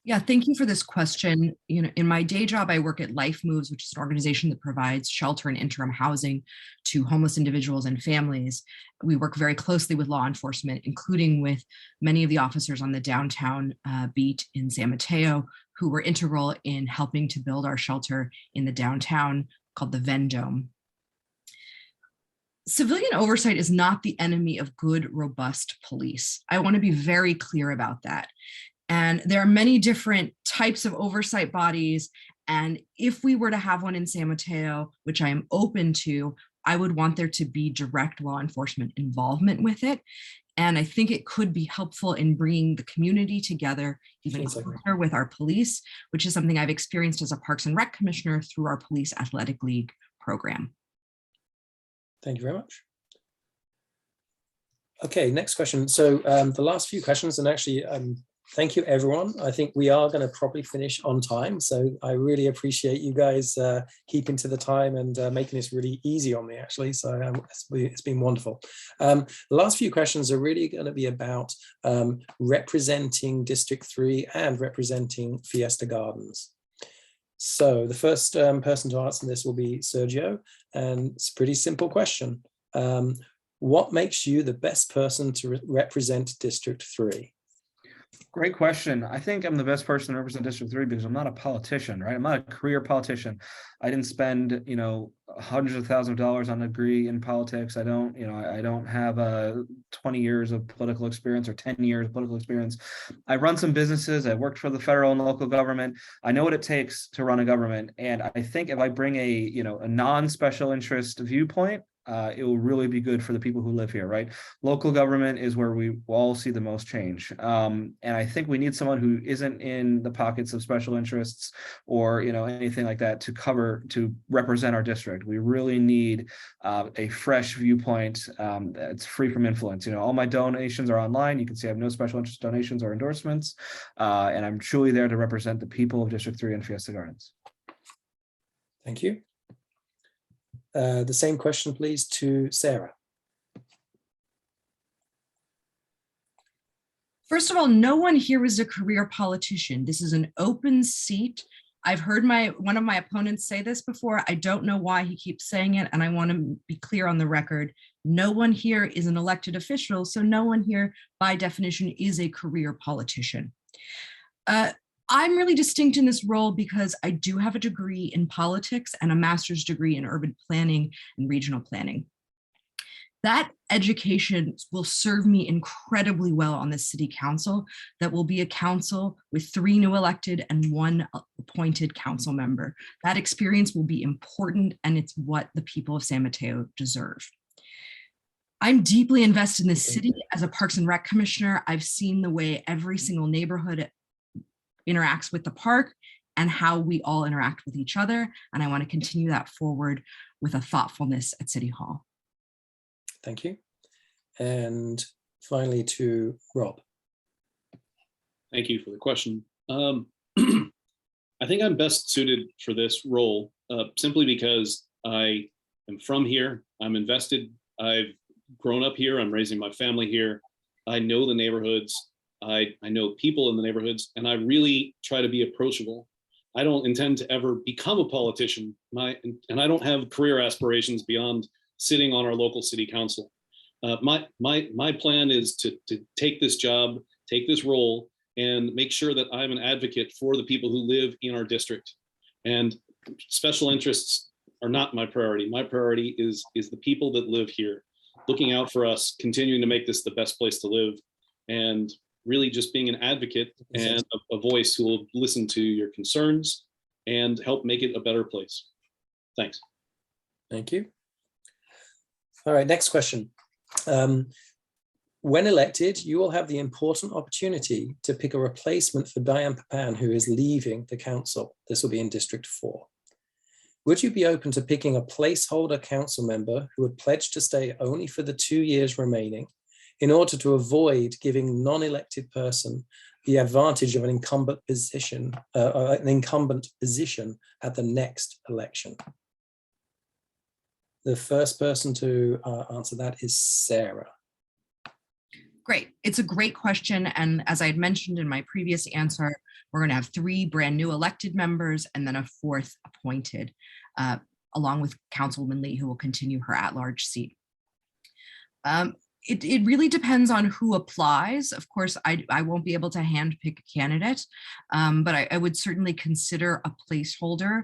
Yeah, thank you for this question. You know, in my day job, I work at Life Moves, which is an organization that provides shelter and interim housing to homeless individuals and families. We work very closely with law enforcement, including with many of the officers on the downtown beat in San Mateo, who were integral in helping to build our shelter in the downtown called the Vendome. Civilian oversight is not the enemy of good, robust police. I want to be very clear about that. And there are many different types of oversight bodies. And if we were to have one in San Mateo, which I am open to, I would want there to be direct law enforcement involvement with it. And I think it could be helpful in bringing the community together even closer with our police, which is something I've experienced as a Parks and Rec commissioner through our Police Athletic League program. Thank you very much. Okay, next question. So the last few questions, and actually, thank you, everyone. I think we are going to probably finish on time. So I really appreciate you guys keeping to the time and making this really easy on me, actually. So it's been wonderful. The last few questions are really going to be about representing District 3 and representing Fiesta Gardens. So the first person to answer this will be Sergio. And it's a pretty simple question. What makes you the best person to represent District 3? Great question. I think I'm the best person to represent District 3 because I'm not a politician, right? I'm not a career politician. I didn't spend, hundreds of thousands of dollars on a degree in politics. I don't have 20 years of political experience or 10 years of political experience. I run some businesses. I worked for the federal and local government. I know what it takes to run a government. And I think if I bring a non-special interest viewpoint, it will really be good for the people who live here, right? Local government is where we all see the most change. And I think we need someone who isn't in the pockets of special interests or, anything like that to represent our district. We really need a fresh viewpoint that's free from influence. All my donations are online. You can see I have no special interest donations or endorsements. And I'm truly there to represent the people of District 3 and Fiesta Gardens. Thank you. The same question, please, to Sarah. First of all, no one here is a career politician. This is an open seat. I've heard one of my opponents say this before. I don't know why he keeps saying it, and I want to be clear on the record. No one here is an elected official, so no one here, by definition, is a career politician. I'm really distinct in this role because I do have a degree in politics and a master's degree in urban planning and regional planning. That education will serve me incredibly well on the city council. That will be a council with 3 new elected and 1 appointed council member. That experience will be important, and it's what the people of San Mateo deserve. I'm deeply invested in this city as a Parks and Rec commissioner. I've seen the way every single neighborhood interacts with the park and how we all interact with each other. And I want to continue that forward with a thoughtfulness at City Hall. Thank you. And finally to Rob. Thank you for the question. I think I'm best suited for this role simply because I am from here. I'm invested. I've grown up here. I'm raising my family here. I know the neighborhoods. I know people in the neighborhoods, and I really try to be approachable. I don't intend to ever become a politician, and I don't have career aspirations beyond sitting on our local city council. My plan is to take this job, take this role, and make sure that I'm an advocate for the people who live in our district. And special interests are not my priority. My priority is the people that live here, looking out for us, continuing to make this the best place to live, and really just being an advocate and a voice who will listen to your concerns and help make it a better place. Thanks. Thank you. All right, next question. When elected, you will have the important opportunity to pick a replacement for Diane Papan, who is leaving the council. This will be in District 4. Would you be open to picking a placeholder council member who would pledge to stay only for the 2 years remaining in order to avoid giving non-elected person the advantage of an incumbent position at the next election? The first person to answer that is Sarah. Great. It's a great question. And as I had mentioned in my previous answer, we're going to have 3 brand new elected members and then a 4th appointed, along with Councilwoman Lee, who will continue her at-large seat. It really depends on who applies. Of course, I won't be able to handpick a candidate, but I would certainly consider a placeholder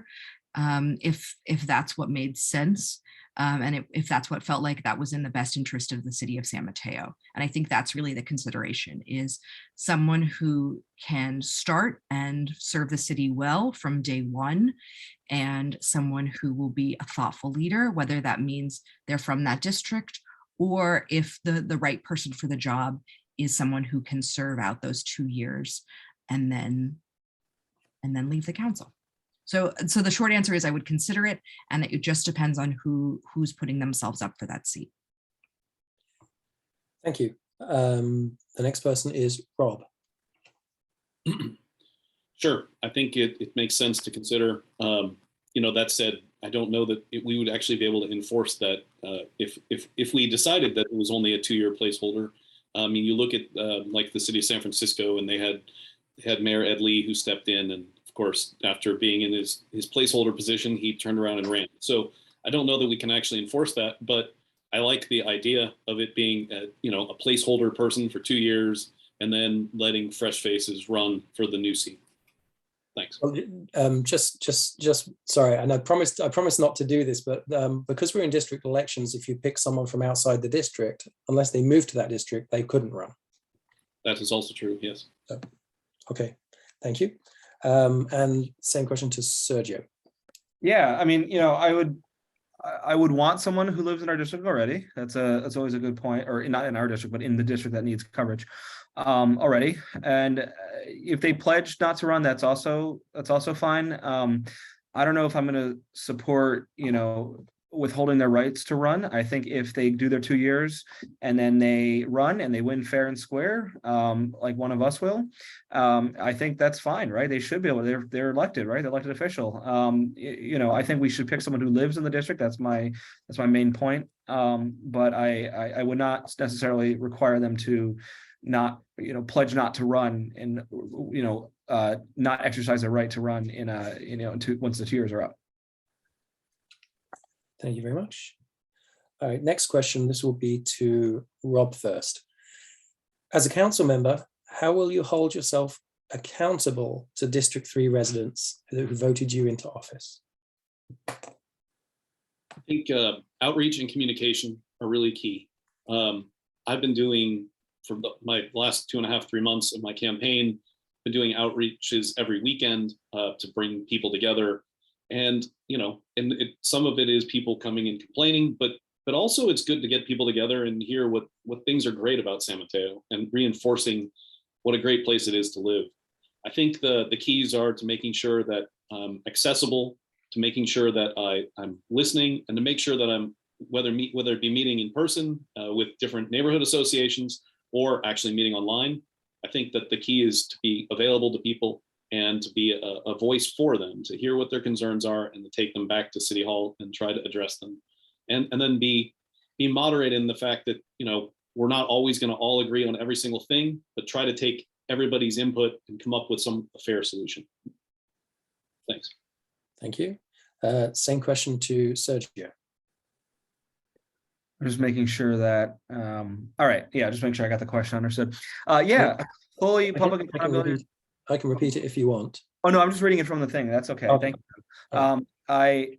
if that's what made sense. And if that's what felt like that was in the best interest of the city of San Mateo. And I think that's really the consideration, is someone who can start and serve the city well from day one, and someone who will be a thoughtful leader, whether that means they're from that district, or if the right person for the job is someone who can serve out those 2 years and then leave the council. So the short answer is I would consider it, and it just depends on who's putting themselves up for that seat. Thank you. The next person is Rob. Sure, I think it makes sense to consider. That said, I don't know that we would actually be able to enforce that if we decided that it was only a 2-year placeholder. I mean, you look at like the city of San Francisco, and they had Mayor Ed Lee, who stepped in, and of course, after being in his placeholder position, he turned around and ran. So I don't know that we can actually enforce that, but I like the idea of it being a placeholder person for 2 years, and then letting fresh faces run for the new seat. Thanks. Well, just sorry, and I promised not to do this, but because we're in district elections, if you pick someone from outside the district, unless they move to that district, they couldn't run. That is also true. Yes. So, okay, thank you. And same question to Sergio. Yeah, I mean, I would want someone who lives in our district already. That's always a good point, or not in our district, but in the district that needs coverage already. And if they pledge not to run, that's also fine. I don't know if I'm going to support, withholding their rights to run. I think if they do their 2 years and then they run and they win fair and square, like one of us will, I think that's fine, right? They should be able to, they're elected, right? They're elected official. I think we should pick someone who lives in the district. That's my main point. But I would not necessarily require them to not, pledge not to run and, not exercise their right to run once the 2 years are up. Thank you very much. All right, next question. This will be to Rob first. As a council member, how will you hold yourself accountable to District 3 residents who voted you into office? I think outreach and communication are really key. I've been doing, for my last 2.5, 3 months of my campaign, been doing outreaches every weekend to bring people together. And, some of it is people coming and complaining, but also it's good to get people together and hear what things are great about San Mateo, and reinforcing what a great place it is to live. I think the keys are to making sure that I'm accessible, to making sure that I'm listening, and to make sure that I'm, whether it be meeting in person with different neighborhood associations or actually meeting online. I think that the key is to be available to people and to be a voice for them, to hear what their concerns are and to take them back to City Hall and try to address them. And then be moderate in the fact that, we're not always going to all agree on every single thing, but try to take everybody's input and come up with a fair solution. Thanks. Thank you. Same question to Sergio. I'm just making sure that, all right. Yeah, just make sure I got the question understood. Fully public accountability. I can repeat it if you want. Oh, no, I'm just reading it from the thing. That's okay. Okay. Thank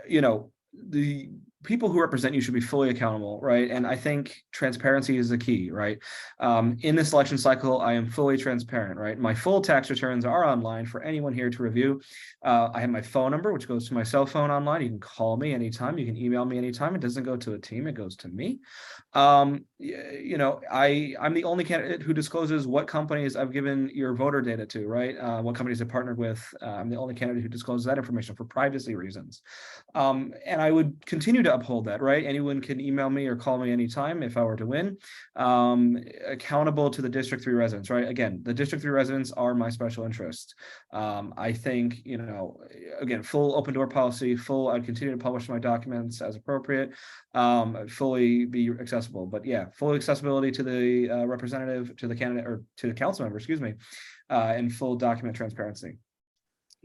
you. The people who represent you should be fully accountable, right? And I think transparency is the key, right? In this election cycle, I am fully transparent, right? My full tax returns are online for anyone here to review. I have my phone number, which goes to my cell phone online. You can call me anytime. You can email me anytime. It doesn't go to a team. It goes to me. I'm the only candidate who discloses what companies I've given your voter data to, right? What companies I've partnered with. I'm the only candidate who discloses that information for privacy reasons. And I would continue to uphold that, right? Anyone can email me or call me anytime if I were to win. Accountable to the District 3 residents, right? Again, the District 3 residents are my special interest. I think, you know, again, full open door policy, I'd continue to publish my documents as appropriate, fully be accessible. But yeah, full accessibility to the representative, to the candidate, or to the council member, excuse me, and full document transparency.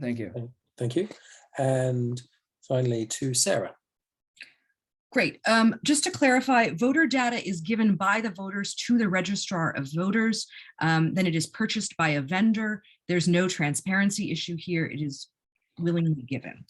Thank you. Thank you. And finally to Sarah. Great. Just to clarify, voter data is given by the voters to the registrar of voters. Then it is purchased by a vendor. There's no transparency issue here. It is willingly given.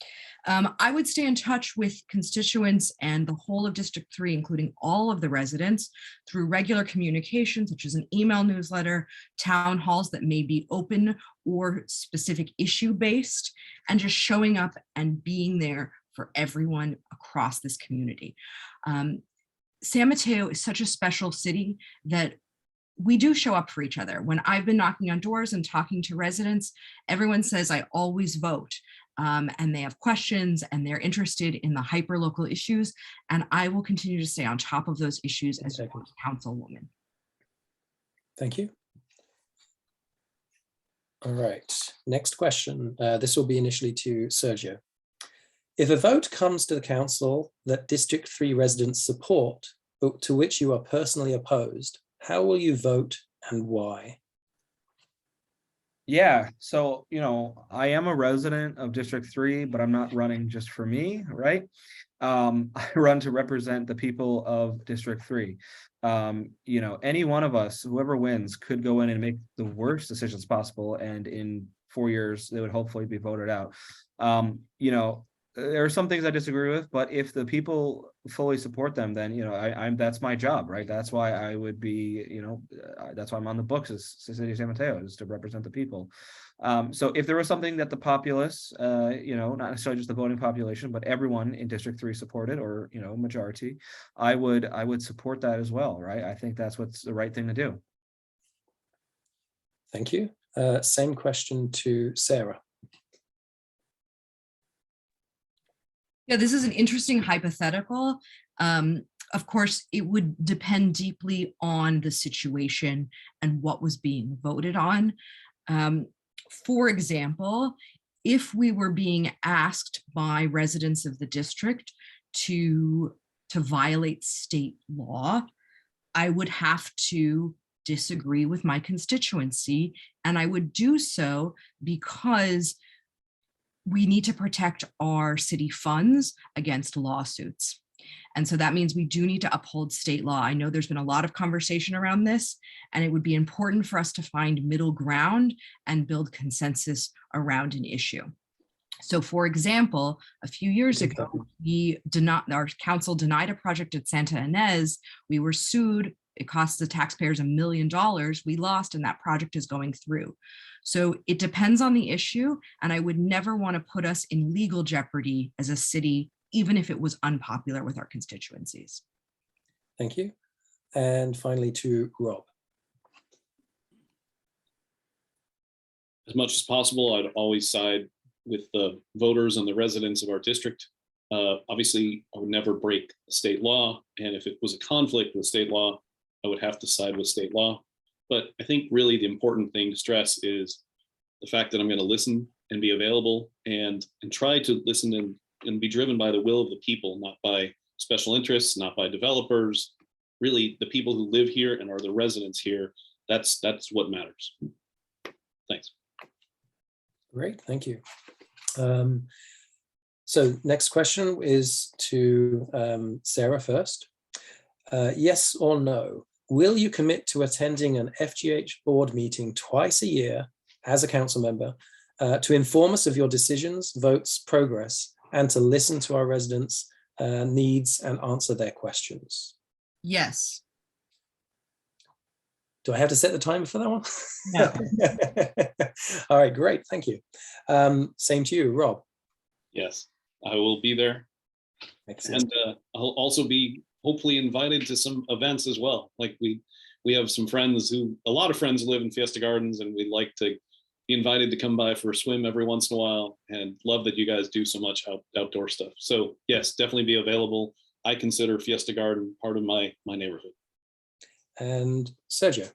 I would stay in touch with constituents and the whole of District 3, including all of the residents, through regular communication, such as an email newsletter, town halls that may be open or specific issue based, and just showing up and being there for everyone across this community. San Mateo is such a special city that we do show up for each other. When I've been knocking on doors and talking to residents, everyone says I always vote, and they have questions and they're interested in the hyper-local issues, and I will continue to stay on top of those issues as a councilwoman. Thank you. All right, next question. This will be initially to Sergio. If a vote comes to the council that District 3 residents support, but to which you are personally opposed, how will you vote and why? Yeah, so, you know, I am a resident of District 3, but I'm not running just for me, right? I run to represent the people of District 3. You know, any one of us, whoever wins, could go in and make the worst decisions possible, and in 4 years, they would hopefully be voted out. You know, there are some things I disagree with, but if the people fully support them, then, you know, I'm that's my job, right? That's why I would be, you know, that's why I'm on the books as City of San Mateo, is to represent the people. So if there was something that the populace, you know, not necessarily just the voting population, but everyone in District 3 supported, or, you know, majority, I would support that as well, right? I think that's what's the right thing to do. Thank you. Same question to Sarah. Yeah, this is an interesting hypothetical. Of course, it would depend deeply on the situation and what was being voted on. For example, if we were being asked by residents of the district to violate state law, I would have to disagree with my constituency, and I would do so because we need to protect our city funds against lawsuits. And so that means we do need to uphold state law. I know there's been a lot of conversation around this, and it would be important for us to find middle ground and build consensus around an issue. So for example, a few years ago, our council denied a project at Santa Ynez. We were sued. It cost the taxpayers $1 million. We lost, and that project is going through. So it depends on the issue, and I would never want to put us in legal jeopardy as a city, even if it was unpopular with our constituencies. Thank you. And finally to Rob. As much as possible, I'd always side with the voters and the residents of our district. Obviously, I would never break state law, and if it was a conflict with state law, I would have to side with state law. But I think really the important thing to stress is the fact that I'm going to listen and be available and try to listen and be driven by the will of the people, not by special interests, not by developers, really the people who live here and are the residents here. That's what matters. Thanks. Great, thank you. So next question is to Sarah first. Yes or no? Will you commit to attending an FGH board meeting twice a year as a council member to inform us of your decisions, votes, progress, and to listen to our residents' needs and answer their questions? Yes. Do I have to set the timer for that one? No. All right, great, thank you. Same to you, Rob. Yes, I will be there. Excellent. And I'll also be hopefully invited to some events as well. Like we have some friends a lot of friends live in Fiesta Gardens, and we'd like to be invited to come by for a swim every once in a while, and love that you guys do so much outdoor stuff. So yes, definitely be available I consider Fiesta Garden part of my neighborhood. And Sergio.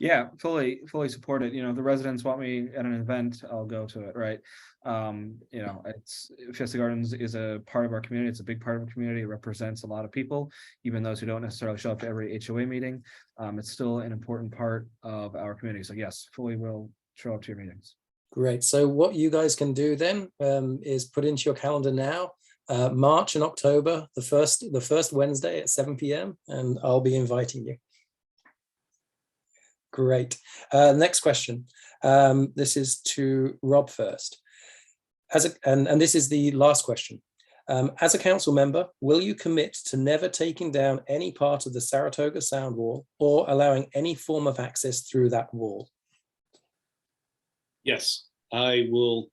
Yeah, fully support it. The residents want me at an event, I'll go to it, right? It's Fiesta Gardens is a part of our community. It's a big part of our community. It represents a lot of people, even those who don't necessarily show up to every HOA meeting. It's still an important part of our community. So yes, fully will show up to your meetings. Great. So what you guys can do then is put into your calendar now, March and October, the first Wednesday at 7 p.m. and I'll be inviting you. Great. Next question. This is to Rob first. And this is the last question. As a council member, will you commit to never taking down any part of the Saratoga sound wall or allowing any form of access through that wall? Yes, I will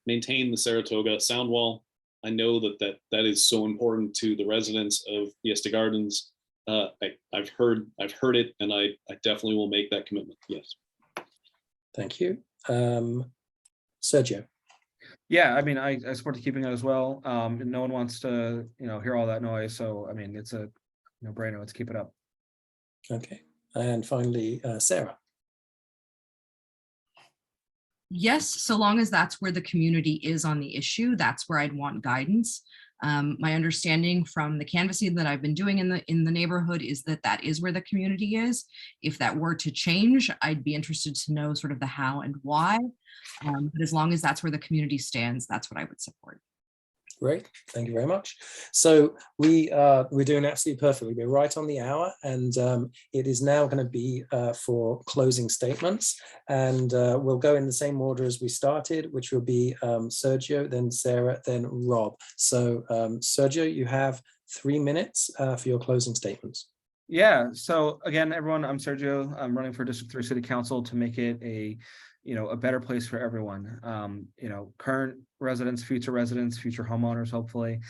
maintain the Saratoga sound wall. I know that is so important to the residents of Fiesta Gardens. I've heard it, and I definitely will make that commitment. Yes. Thank you. Sergio. Yeah, I mean, I support keeping it as well. No one wants to, hear all that noise. So, I mean, it's a no-brainer. Let's keep it up. Okay. And finally, Sarah. Yes, so long as that's where the community is on the issue, that's where I'd want guidance. My understanding from the canvassing that I've been doing in the neighborhood is that is where the community is. If that were to change, I'd be interested to know sort of the how and why. But as long as that's where the community stands, that's what I would support. Great, thank you very much. So we're doing absolutely perfectly. We're right on the hour, and it is now going to be for closing statements, and we'll go in the same order as we started, which will be Sergio, then Sarah, then Rob. So Sergio, you have 3 minutes for your closing statements. Yeah. So again, everyone, I'm Sergio. I'm running for District 3 City Council to make it a better place for everyone. Current residents, future homeowners, hopefully.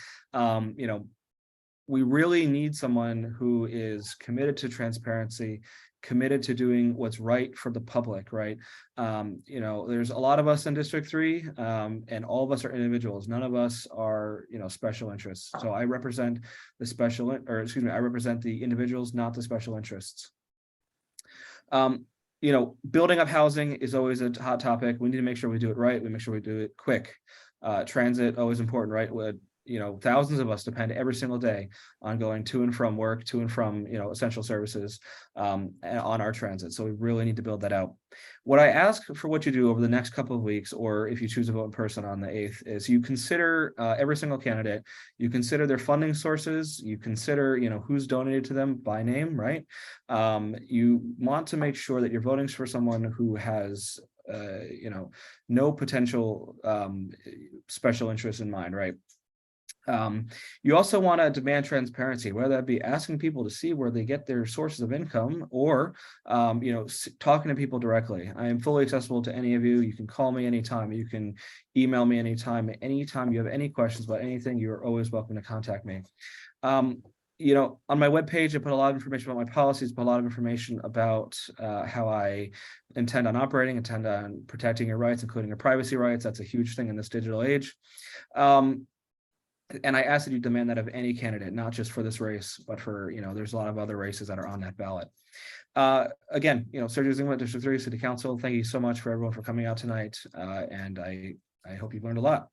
We really need someone who is committed to transparency, committed to doing what's right for the public, right? There's a lot of us in District 3, and all of us are individuals. None of us are, special interests. So I represent I represent the individuals, not the special interests. Building up housing is always a hot topic. We need to make sure we do it right. We make sure we do it quick. Transit, always important, right? Thousands of us depend every single day on going to and from work, to and from, essential services on our transit. So we really need to build that out. What I ask for what you do over the next couple of weeks, or if you choose to vote in person on the 8th, is you consider every single candidate, you consider their funding sources, you consider, who's donated to them by name, right? You want to make sure that you're voting for someone who has no potential special interest in mind, right? You also want to demand transparency, whether that be asking people to see where they get their sources of income, or talking to people directly. I am fully accessible to any of you. You can call me anytime. You can email me anytime. Anytime you have any questions about anything, you're always welcome to contact me. On my webpage, I put a lot of information about my policies, put a lot of information about how I intend on protecting your rights, including your privacy rights. That's a huge thing in this digital age. And I ask that you demand that of any candidate, not just for this race, but for, there's a lot of other races that are on that ballot. Again, Sergio Zingman, District 3 City Council, thank you so much for everyone for coming out tonight. And I hope you've learned a lot.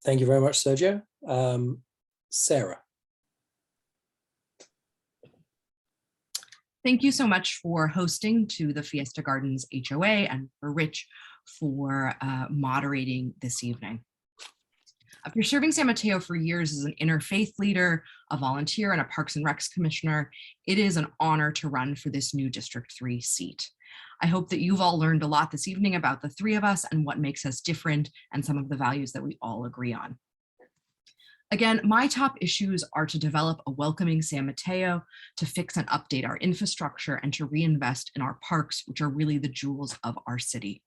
Thank you very much, Sergio. Sarah. Thank you so much for hosting to the Fiesta Gardens HOA, and for Rich for moderating this evening. After serving San Mateo for years as an interfaith leader, a volunteer, and a Parks and Recs commissioner, it is an honor to run for this new District 3 seat. I hope that you've all learned a lot this evening about the three of us and what makes us different, and some of the values that we all agree on. Again, my top issues are to develop a welcoming San Mateo, to fix and update our infrastructure, and to reinvest in our parks, which are really the jewels of our city.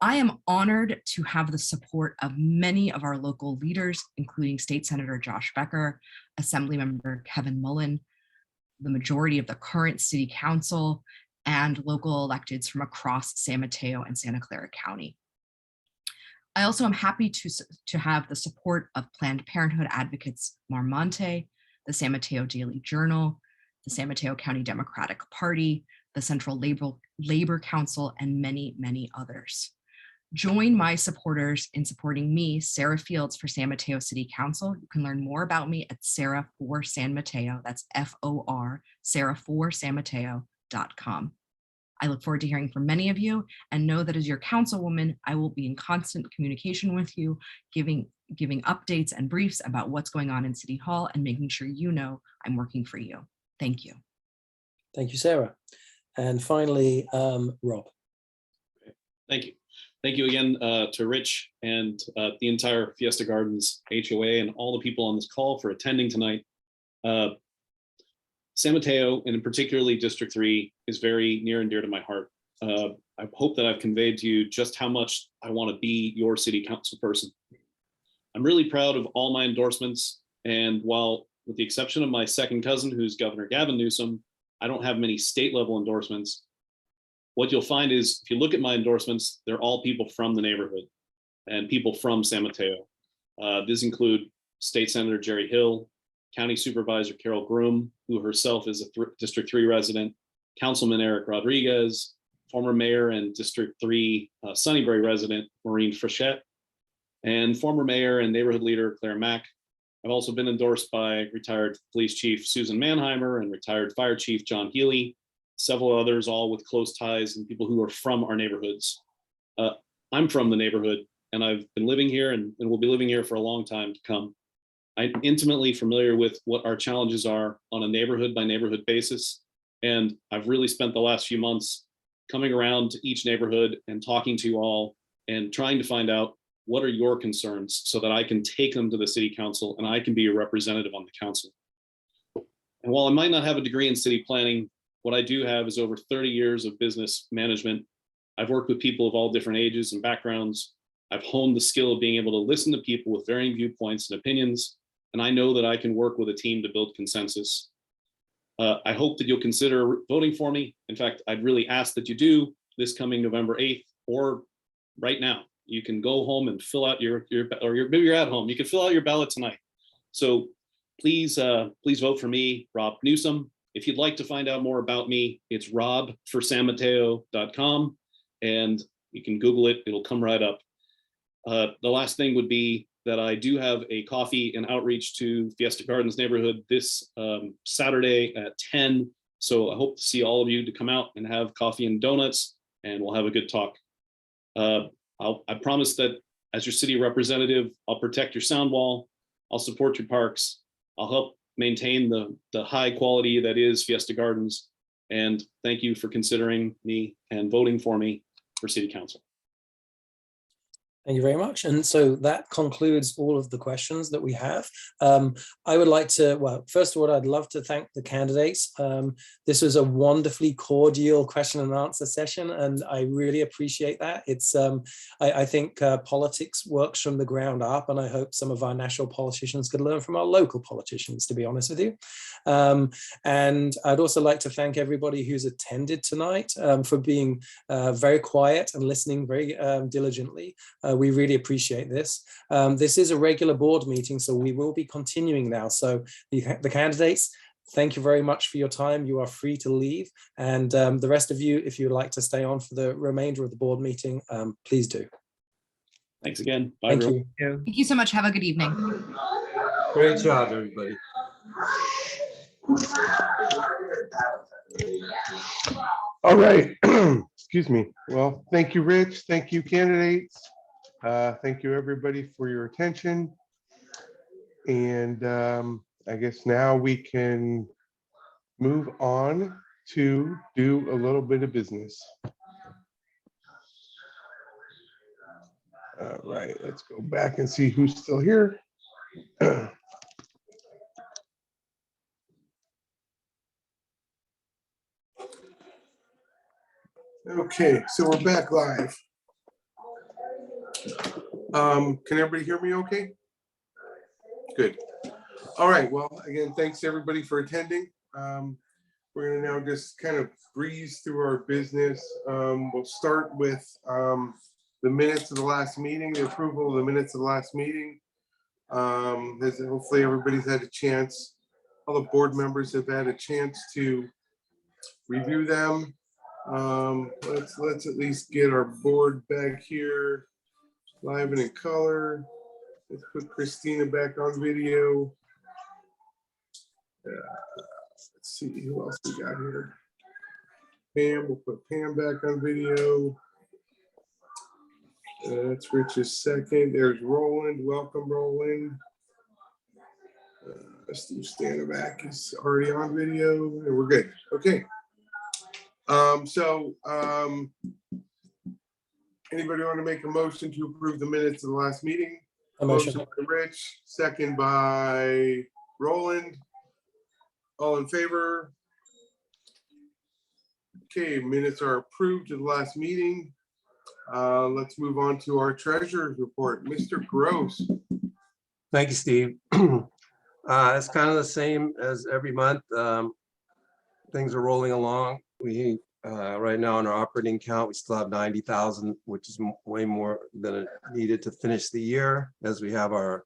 I am honored to have the support of many of our local leaders, including State Senator Josh Becker, Assemblymember Kevin Mullen, the majority of the current City Council, and local electeds from across San Mateo and Santa Clara County. I also am happy to have the support of Planned Parenthood advocates Marmonte, the San Mateo Daily Journal, the San Mateo County Democratic Party, the Central Labor Council, and many, many others. Join my supporters in supporting me, Sarah Fields, for San Mateo City Council. You can learn more about me at Sarah for San Mateo. That's FOR, sarahforsanmateo.com. I look forward to hearing from many of you, and know that as your councilwoman, I will be in constant communication with you, giving updates and briefs about what's going on in City Hall and making sure you know I'm working for you. Thank you. Thank you, Sarah. And finally, Rob. Thank you. Thank you again to Rich and the entire Fiesta Gardens HOA and all the people on this call for attending tonight. San Mateo, and in particularly District 3, is very near and dear to my heart. I hope that I've conveyed to you just how much I want to be your city council person. I'm really proud of all my endorsements, and while with the exception of my second cousin, who's Governor Gavin Newsom, I don't have many state level endorsements. What you'll find is, if you look at my endorsements, they're all people from the neighborhood and people from San Mateo. These include State Senator Jerry Hill, County Supervisor Carol Groom, who herself is a District 3 resident, Councilman Eric Rodriguez, former mayor and District 3 Sunnybury resident Maureen Frechette, and former mayor and neighborhood leader Claire Mack. I've also been endorsed by retired police chief Susan Manheimer and retired fire chief John Healy, several others, all with close ties and people who are from our neighborhoods. I'm from the neighborhood, and I've been living here and will be living here for a long time to come. I'm intimately familiar with what our challenges are on a neighborhood by neighborhood basis. And I've really spent the last few months coming around to each neighborhood and talking to you all and trying to find out what are your concerns so that I can take them to the city council and I can be a representative on the council. And while I might not have a degree in city planning, what I do have is over 30 years of business management. I've worked with people of all different ages and backgrounds. I've honed the skill of being able to listen to people with varying viewpoints and opinions. And I know that I can work with a team to build consensus. I hope that you'll consider voting for me. In fact, I'd really ask that you do this coming November 8th or right now. You can go home and fill out maybe you're at home. You can fill out your ballot tonight. So please vote for me, Rob Newsom. If you'd like to find out more about me, it's robforsanmateo.com, and you can Google it. It'll come right up. The last thing would be that I do have a coffee and outreach to Fiesta Gardens neighborhood this Saturday at 10. So I hope to see all of you to come out and have coffee and donuts, and we'll have a good talk. I promise that as your city representative, I'll protect your sound wall. I'll support your parks. I'll help maintain the high quality that is Fiesta Gardens. And thank you for considering me and voting for me for city council. Thank you very much. And so that concludes all of the questions that we have. I would like to, well, first of all, I'd love to thank the candidates. This was a wonderfully cordial question and answer session, and I really appreciate that. It's, I think politics works from the ground up, and I hope some of our national politicians could learn from our local politicians, to be honest with you. And I'd also like to thank everybody who's attended tonight for being very quiet and listening very diligently. We really appreciate this. This is a regular board meeting, so we will be continuing now. So the candidates, thank you very much for your time. You are free to leave. And the rest of you, if you'd like to stay on for the remainder of the board meeting, please do. Thanks again. Bye, Thank everyone. you. Thank you so much. Have a good evening. Great job, everybody. All right. Excuse me. Well, thank you, Rich. Thank you, candidates. Thank you, everybody, for your attention. And I guess now we can move on to do a little bit of business. All right, let's go back and see who's still here. Okay, so we're back live. Can everybody hear me okay? Good. All right, well, again, thanks everybody for attending. We're gonna now just kind of breeze through our business. We'll start with the minutes of the last meeting, the approval of the minutes of the last meeting. Hopefully everybody's had a chance, all the board members have had a chance to review them. Let's at least get our board back here, live and in color. Let's put Christina back on video. Let's see who else we got here. Pam, we'll put Pam back on video. That's Rich's second. There's Roland. Welcome, Roland. Steve Standerback is already on video, and we're good. Okay. Anybody want to make a motion to approve the minutes of the last meeting? A motion. By Rich, second by Roland. All in favor? Okay, minutes are approved to the last meeting. Let's move on to our treasurer's report. Mr. Gross. Thank you, Steve. It's kind of the same as every month. Things are rolling along. We right now in our operating account, we still have 90,000, which is way more than it needed to finish the year, as we have our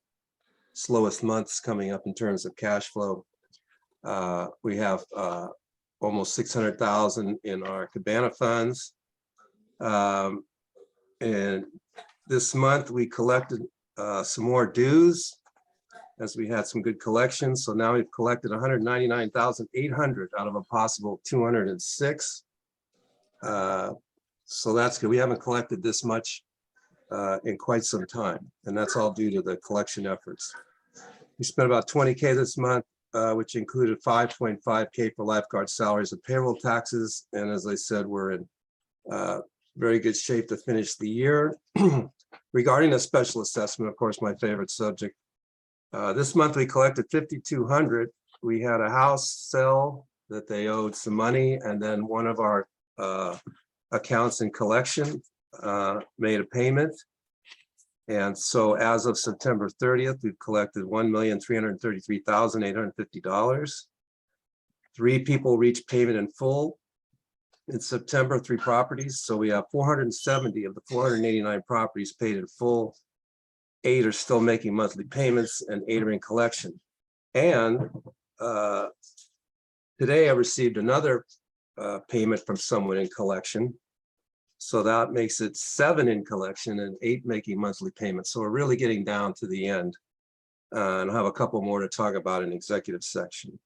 slowest months coming up in terms of cash flow. We have almost 600,000 in our Cabana funds. And this month we collected some more dues, as we had some good collections. So now we've collected 199,800 out of a possible 206. So that's good. We haven't collected this much in quite some time, and that's all due to the collection efforts. We spent about 20K this month, which included 5.5K for lifeguard salaries and payroll taxes. And as I said, we're in very good shape to finish the year. Regarding the special assessment, of course, my favorite subject. This month we collected 5,200. We had a house sell that they owed some money, and then one of our accounts in collection made a payment. And so as of September 30th, we've collected $1,333,850. 3 people reached payment in full in September, 3 properties. So we have 470 of the 489 properties paid in full. 8 are still making monthly payments, and 8 are in collection. And today I received another payment from someone in collection. So that makes it 7 in collection and 8 making monthly payments. So we're really getting down to the end. And I'll have a couple more to talk about in executive session.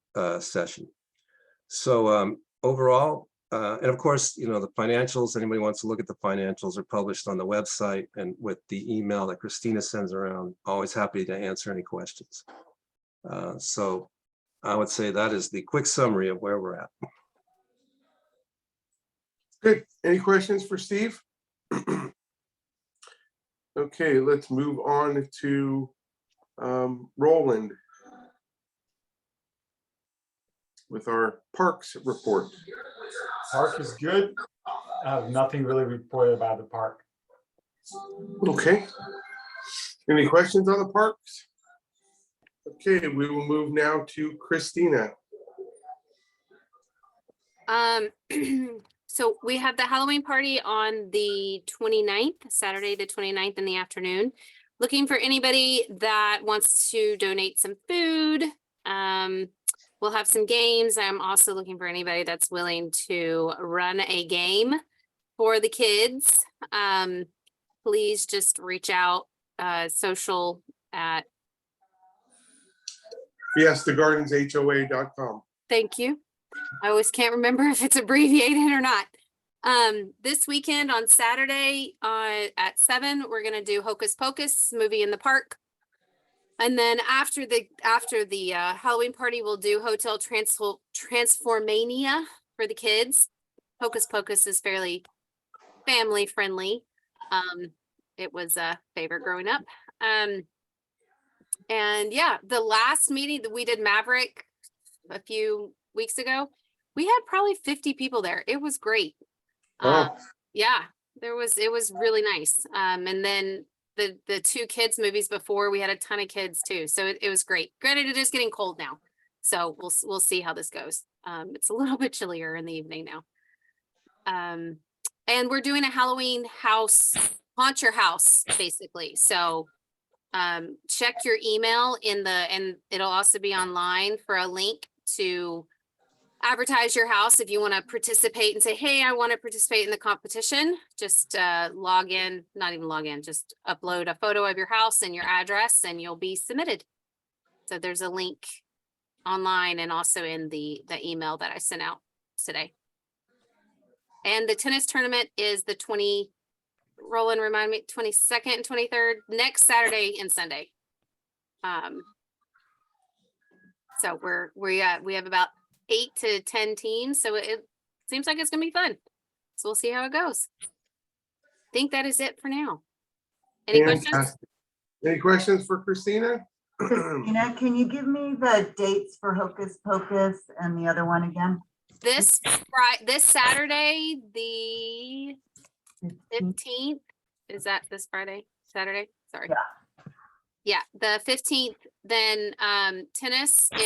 So overall, and of course, you know, the financials, anybody wants to look at the financials, are published on the website and with the email that Christina sends around. Always happy to answer any questions. So I would say that is the quick summary of where we're at. Good. Any questions for Steve? Okay, let's move on to Roland with our parks report. Park is good. I have nothing really reported about the park. Okay. Any questions on the parks? Okay, we will move now to Christina. So we have the Halloween party on the 29th, Saturday, the 29th in the afternoon. Looking for anybody that wants to donate some food. We'll have some games. I'm also looking for anybody that's willing to run a game for the kids. Please just reach out, social at Fiesta Gardens, HOA.com. Thank you. I always can't remember if it's abbreviated or not. This weekend on Saturday at 7, we're gonna do Hocus Pocus movie in the park. And then after the Halloween party, we'll do Hotel Transformania for the kids. Hocus Pocus is fairly family friendly. It was a favorite growing up. And yeah, the last meeting that we did Maverick a few weeks ago, we had probably 50 people there. It was great. Wow. Yeah, it was really nice. And then the 2 kids movies before, we had a ton of kids too. So it was great. Granted, it is getting cold now. So we'll see how this goes. It's a little bit chillier in the evening now. And we're doing a Halloween house haunt your house, basically. So check your email and it'll also be online for a link to advertise your house. If you want to participate and say, hey, I want to participate in the competition, just log in, not even log in, just upload a photo of your house and your address and you'll be submitted. So there's a link online and also in the email that I sent out today. And the tennis tournament is the 22nd and 23rd, next Saturday and Sunday. So we have about 8 to 10 teams. So it seems like it's gonna be fun. So we'll see how it goes. I think that is it for now. Any questions? Fantastic. Any questions for Christina? Christina, can you give me the dates for Hocus Pocus and the other one again? This Saturday, the 15th, is that this Saturday? Sorry. Yeah. Yeah, the 15th, then tennis